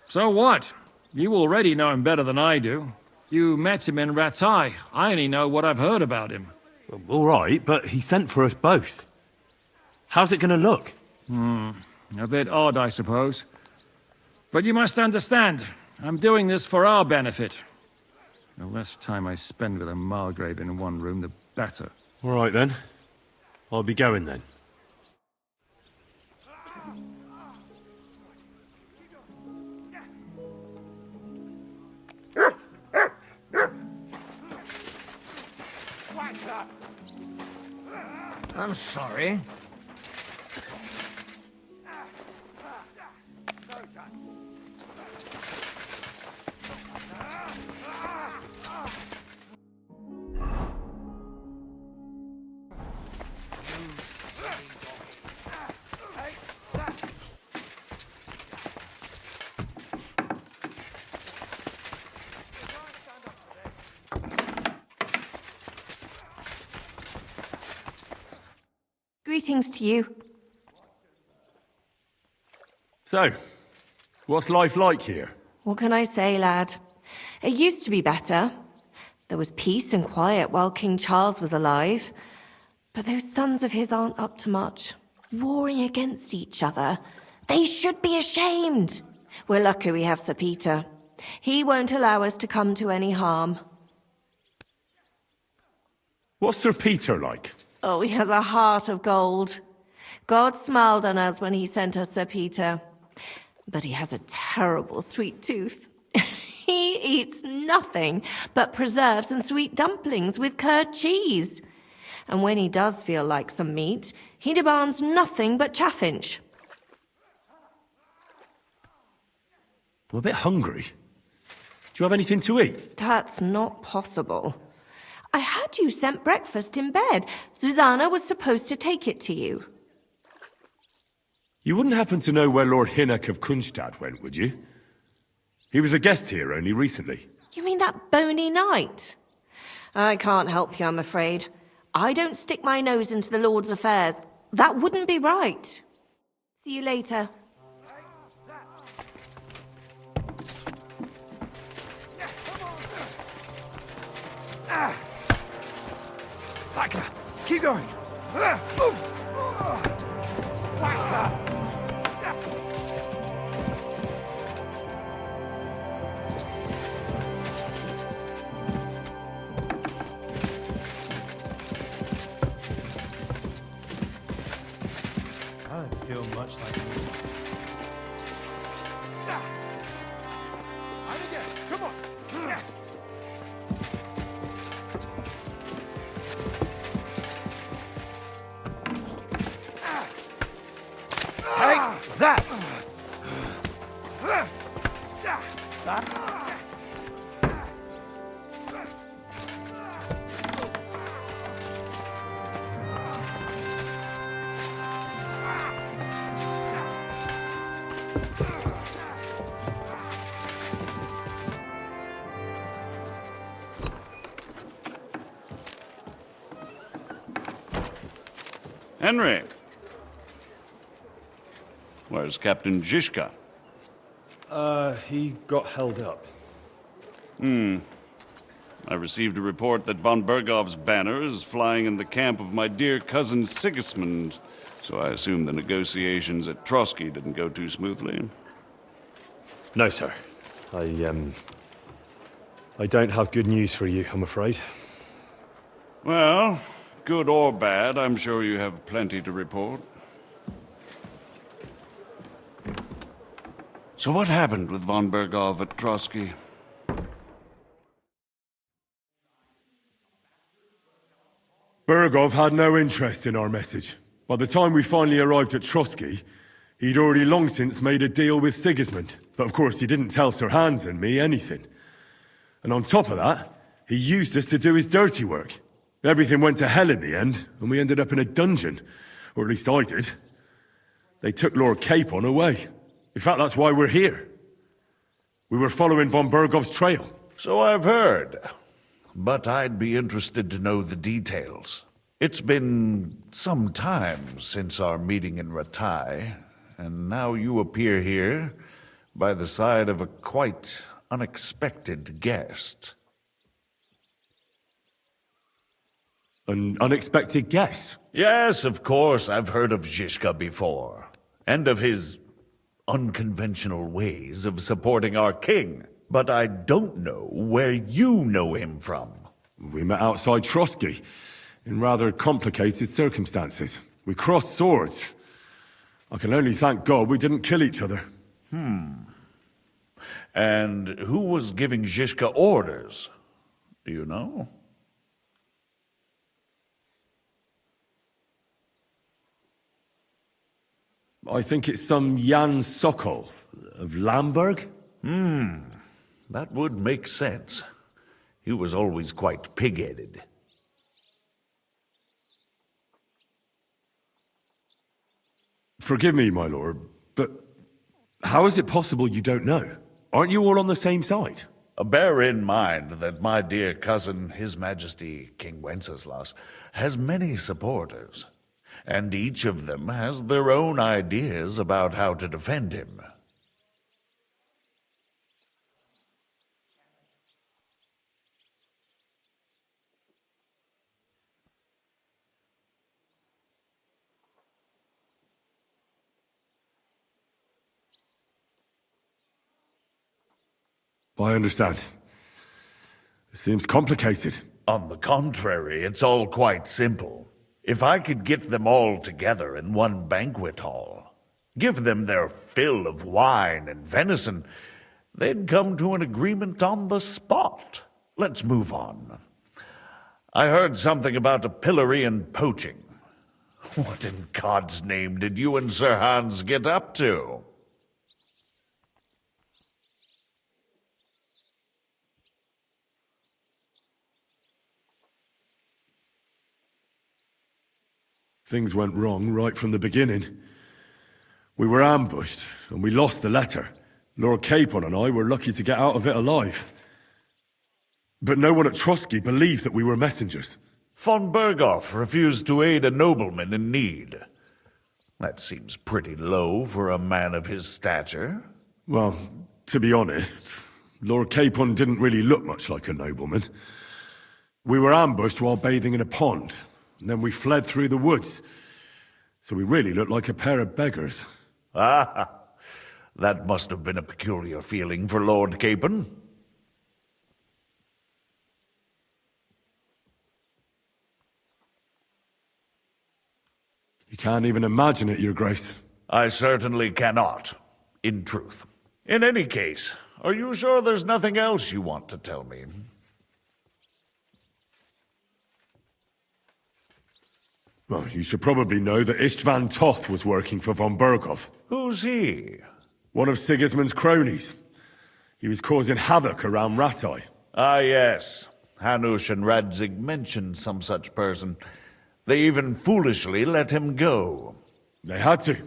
So what? You already know him better than I do. You met him in Rattay. I only know what I've heard about him. Well, all right, but he sent for us both. How's it gonna look? A bit odd, I suppose. But you must understand, I'm doing this for our benefit. The less time I spend with a Margrave in one room, the better. All right, then. I'll be going, then. I'm sorry. Greetings to you. So, what's life like here? What can I say, lad? It used to be better. There was peace and quiet while King Charles was alive. But those sons of his aren't up to much. Warring against each other. They should be ashamed. We're lucky we have Sir Peter. He won't allow us to come to any harm. What's Sir Peter like? Oh, he has a heart of gold. God smiled on us when he sent us Sir Peter. But he has a terrible sweet tooth. He eats nothing but preserves and sweet dumplings with curd cheese. And when he does feel like some meat, he demands nothing but chaffinch. I'm a bit hungry. Do you have anything to eat? That's not possible. I had you sent breakfast in bed. Susanna was supposed to take it to you. You wouldn't happen to know where Lord Hinnock of Kunstad went, would you? He was a guest here only recently. You mean that bony knight? I can't help you, I'm afraid. I don't stick my nose into the Lord's affairs. That wouldn't be right. See you later. Sakra, keep going. I don't feel much like this. On again, come on. Take that! Henry. Where's Captain Zizka? He got held up. I received a report that von Bergov's banner is flying in the camp of my dear cousin Sigismund, so I assume the negotiations at Trotsky didn't go too smoothly. No, sir. I don't have good news for you, I'm afraid. Well, good or bad, I'm sure you have plenty to report. So what happened with von Bergov at Trotsky? Bergov had no interest in our message. By the time we finally arrived at Trotsky, he'd already long since made a deal with Sigismund. But of course, he didn't tell Sir Hans and me anything. And on top of that, he used us to do his dirty work. Everything went to hell in the end, and we ended up in a dungeon. Or at least I did. They took Lord Capon away. In fact, that's why we're here. We were following von Bergov's trail. So I've heard. But I'd be interested to know the details. It's been some time since our meeting in Ratai, and now you appear here by the side of a quite unexpected guest. An unexpected guest? Yes, of course, I've heard of Zhishka before, and of his unconventional ways of supporting our king. But I don't know where you know him from. We met outside Trotsky, in rather complicated circumstances. We crossed swords. I can only thank God we didn't kill each other. And who was giving Zhishka orders? Do you know? I think it's some Jan Sokol of Lamberg? That would make sense. He was always quite pig-headed. Forgive me, my lord, but how is it possible you don't know? Aren't you all on the same side? Bear in mind that my dear cousin, His Majesty King Wenceslas, has many supporters, and each of them has their own ideas about how to defend him. I understand. It seems complicated. On the contrary, it's all quite simple. If I could get them all together in one banquet hall, give them their fill of wine and venison, they'd come to an agreement on the spot. Let's move on. I heard something about a pillory and poaching. What in God's name did you and Sir Hans get up to? Things went wrong right from the beginning. We were ambushed, and we lost the letter. Lord Capon and I were lucky to get out of it alive. But no one at Trotsky believed that we were messengers. Von Berghoff refused to aid a nobleman in need. That seems pretty low for a man of his stature. Well, to be honest, Lord Capon didn't really look much like a nobleman. We were ambushed while bathing in a pond. And then we fled through the woods. So we really looked like a pair of beggars. Ah, that must have been a peculiar feeling for Lord Capon. You can't even imagine it, Your Grace. I certainly cannot, in truth. In any case, are you sure there's nothing else you want to tell me? Well, you should probably know that Istvan Toth was working for von Berghoff. Who's he? One of Sigismund's cronies. He was causing havoc around Ratai. Ah, yes. Hanush and Radzig mentioned some such person. They even foolishly let him go. They had to.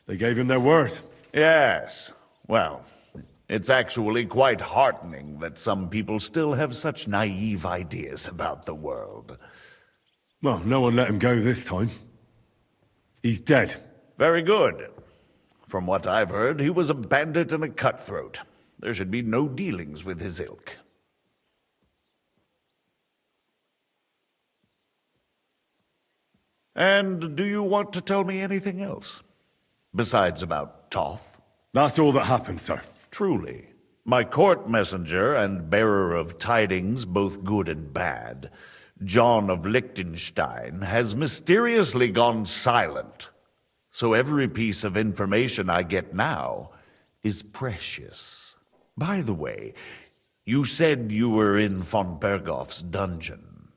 They gave him their word. Yes. Well, it's actually quite heartening that some people still have such naive ideas about the world. Well, no one let him go this time. He's dead. Very good. From what I've heard, he was a bandit and a cutthroat. There should be no dealings with his ilk. And do you want to tell me anything else? Besides about Toth? That's all that happened, sir. Truly. My court messenger and bearer of tidings, both good and bad, John of Liechtenstein, has mysteriously gone silent. So every piece of information I get now is precious. By the way, you said you were in von Berghoff's dungeon,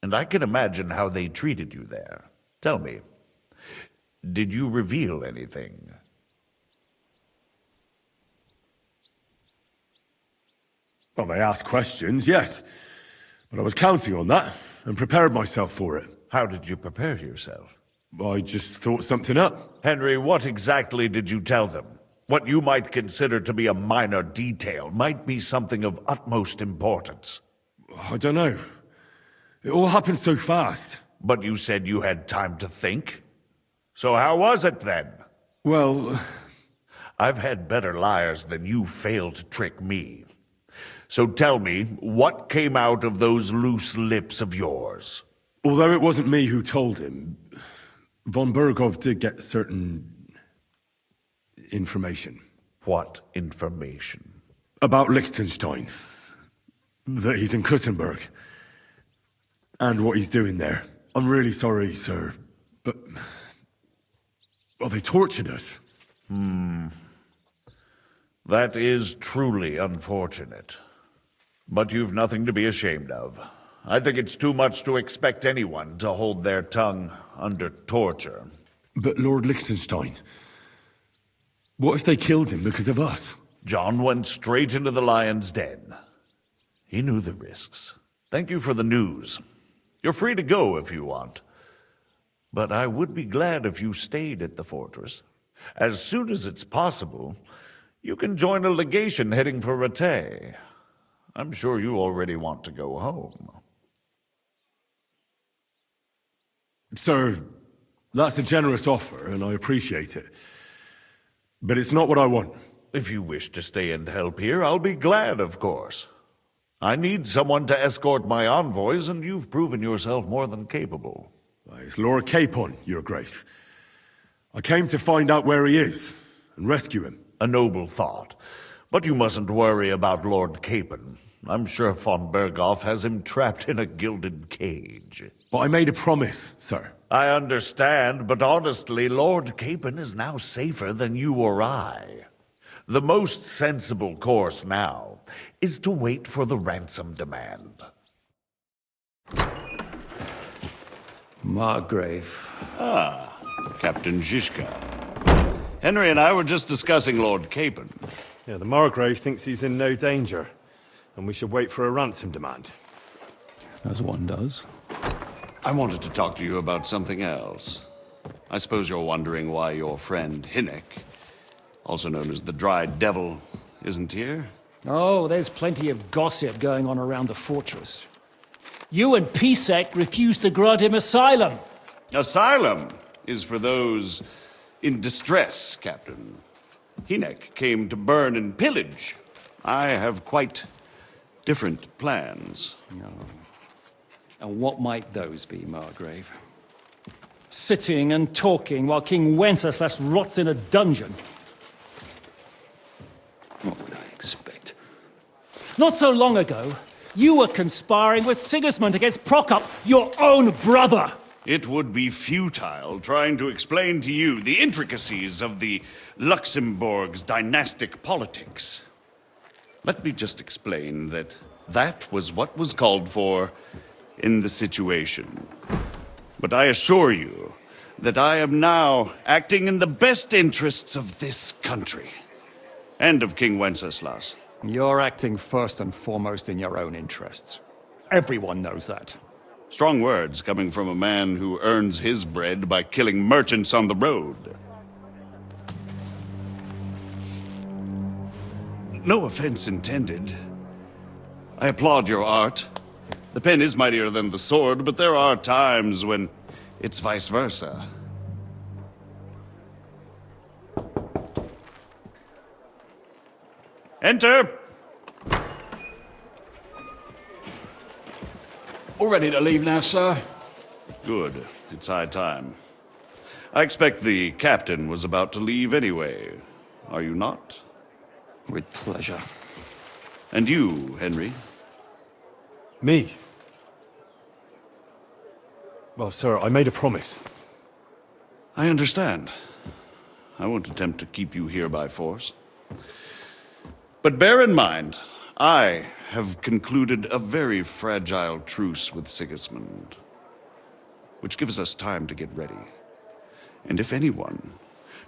and I can imagine how they treated you there. Tell me, did you reveal anything? Well, they asked questions, yes. But I was counting on that, and prepared myself for it. How did you prepare yourself? I just thought something up. Henry, what exactly did you tell them? What you might consider to be a minor detail might be something of utmost importance. I don't know. It all happened so fast. But you said you had time to think. So how was it then? Well, I've had better liars than you fail to trick me. So tell me, what came out of those loose lips of yours? Although it wasn't me who told him, von Berghoff did get certain information. What information? About Liechtenstein. That he's in Kuttenberg. And what he's doing there. I'm really sorry, sir, but... well, they tortured us. That is truly unfortunate. But you've nothing to be ashamed of. I think it's too much to expect anyone to hold their tongue under torture. But Lord Liechtenstein... what if they killed him because of us? John went straight into the lion's den. He knew the risks. Thank you for the news. You're free to go if you want. But I would be glad if you stayed at the fortress. As soon as it's possible, you can join a legation heading for Rattay. I'm sure you already want to go home. Sir, that's a generous offer, and I appreciate it. But it's not what I want. If you wish to stay and help here, I'll be glad, of course. I need someone to escort my envoys, and you've proven yourself more than capable. It's Lord Capon, Your Grace. I came to find out where he is, and rescue him. A noble thought. But you mustn't worry about Lord Capon. I'm sure von Berghoff has him trapped in a gilded cage. But I made a promise, sir. I understand, but honestly, Lord Capon is now safer than you or I. The most sensible course now is to wait for the ransom demand. Margrave. Ah, Captain Zizka. Henry and I were just discussing Lord Capon. Yeah, the Margrave thinks he's in no danger, and we should wait for a ransom demand. As one does. I wanted to talk to you about something else. I suppose you're wondering why your friend Hinnek, also known as the Dried Devil, isn't here? Oh, there's plenty of gossip going on around the fortress. You and Pisek refused to grant him asylum. Asylum is for those in distress, Captain. Hinnek came to burn and pillage. I have quite different plans. No. And what might those be, Margrave? Sitting and talking while King Wenceslas rots in a dungeon. What would I expect? Not so long ago, you were conspiring with Sigismund against Prokop, your own brother! It would be futile trying to explain to you the intricacies of the Luxembourg's dynastic politics. Let me just explain that that was what was called for in the situation. But I assure you that I am now acting in the best interests of this country and of King Wenceslas. You're acting first and foremost in your own interests. Everyone knows that. Strong words coming from a man who earns his bread by killing merchants on the road. No offense intended. I applaud your art. The pen is mightier than the sword, but there are times when it's vice versa. Enter! All ready to leave now, sir? Good. It's high time. I expect the captain was about to leave anyway. Are you not? With pleasure. And you, Henry? Me? Well, sir, I made a promise. I understand. I won't attempt to keep you here by force. But bear in mind, I have concluded a very fragile truce with Sigismund, which gives us time to get ready. And if anyone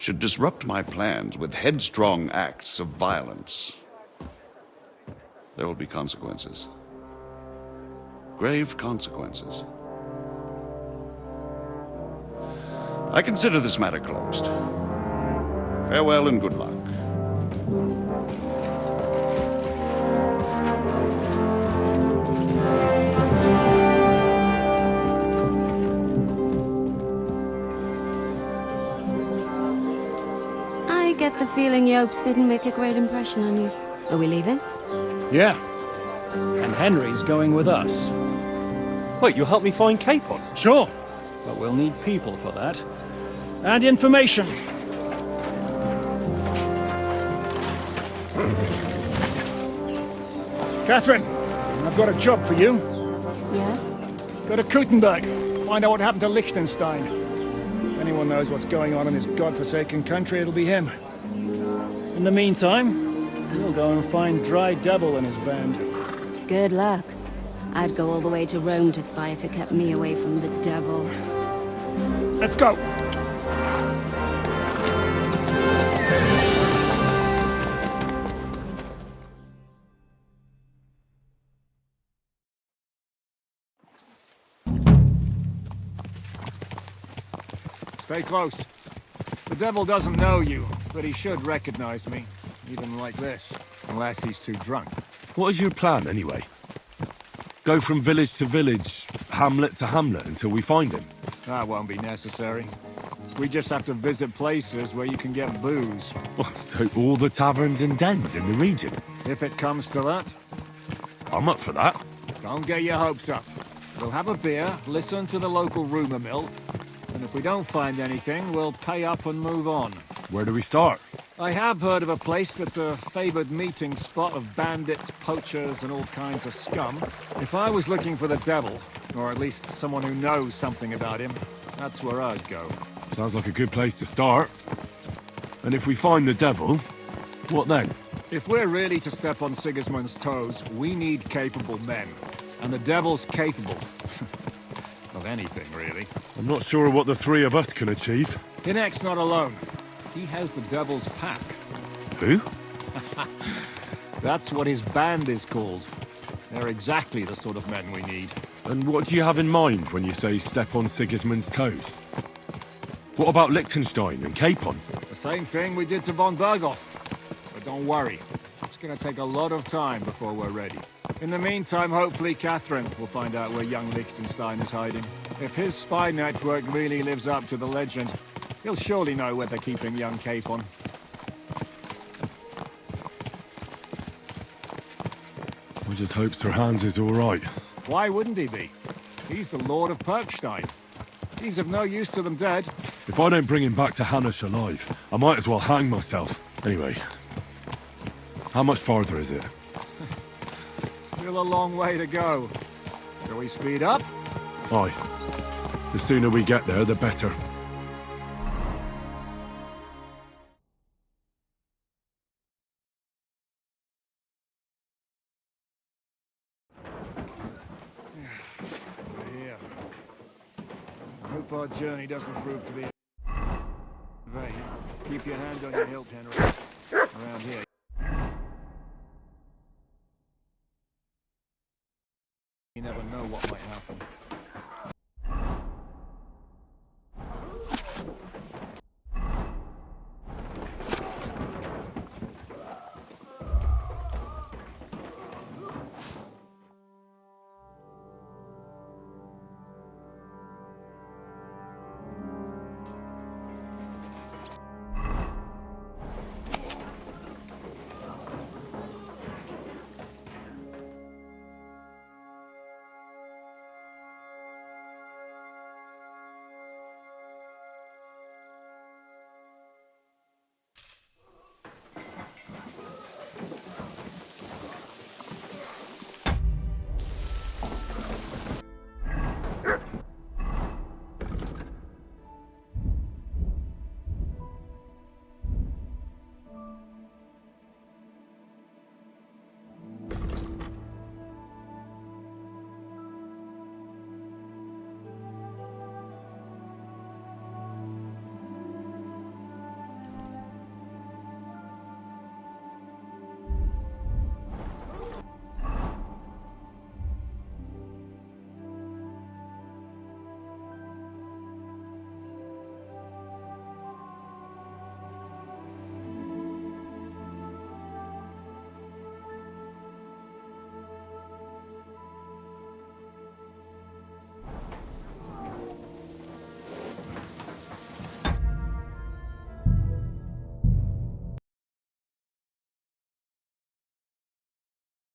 should disrupt my plans with headstrong acts of violence, there will be consequences. Grave consequences. I consider this matter closed. Farewell and good luck. I get the feeling Yopes didn't make a great impression on you. Are we leaving? Yeah. And Henry's going with us. Wait, you'll help me find Capon? Sure. But we'll need people for that. And information. Catherine, I've got a job for you. Yes? Go to Kuttenberg. Find out what happened to Liechtenstein. If anyone knows what's going on in his godforsaken country, it'll be him. In the meantime, we'll go and find Dry Devil and his band. Good luck. I'd go all the way to Rome to spy if it kept me away from the devil. Let's go! Stay close. The devil doesn't know you, but he should recognize me, even like this, unless he's too drunk. What is your plan, anyway? Go from village to village, hamlet to hamlet, until we find him? That won't be necessary. We just have to visit places where you can get booze. So all the taverns and dens in the region? If it comes to that. I'm up for that. Don't get your hopes up. We'll have a beer, listen to the local rumor mill, and if we don't find anything, we'll pay up and move on. Where do we start? I have heard of a place that's a favored meeting spot of bandits, poachers, and all kinds of scum. If I was looking for the devil, or at least someone who knows something about him, that's where I'd go. Sounds like a good place to start. And if we find the devil, what then? If we're really to step on Sigismund's toes, we need capable men. And the devil's capable. Of anything, really. I'm not sure what the three of us can achieve. Inek's not alone. He has the devil's pack. Who? That's what his band is called. They're exactly the sort of men we need. And what do you have in mind when you say step on Sigismund's toes? What about Liechtenstein and Capon? The same thing we did to von Berghoff. But don't worry. It's gonna take a lot of time before we're ready. In the meantime, hopefully Catherine will find out where young Liechtenstein is hiding. If his spy network really lives up to the legend, he'll surely know where they're keeping young Capon. I just hope Sir Hans is all right. Why wouldn't he be? He's the Lord of Perkstein. He's of no use to them dead. If I don't bring him back to Hanush alive, I might as well hang myself. Anyway, how much farther is it? Still a long way to go. Shall we speed up? Aye. The sooner we get there, the better. We're here. I hope our journey doesn't prove to be in vain. Keep your hand on your hilt, Henry. Around here.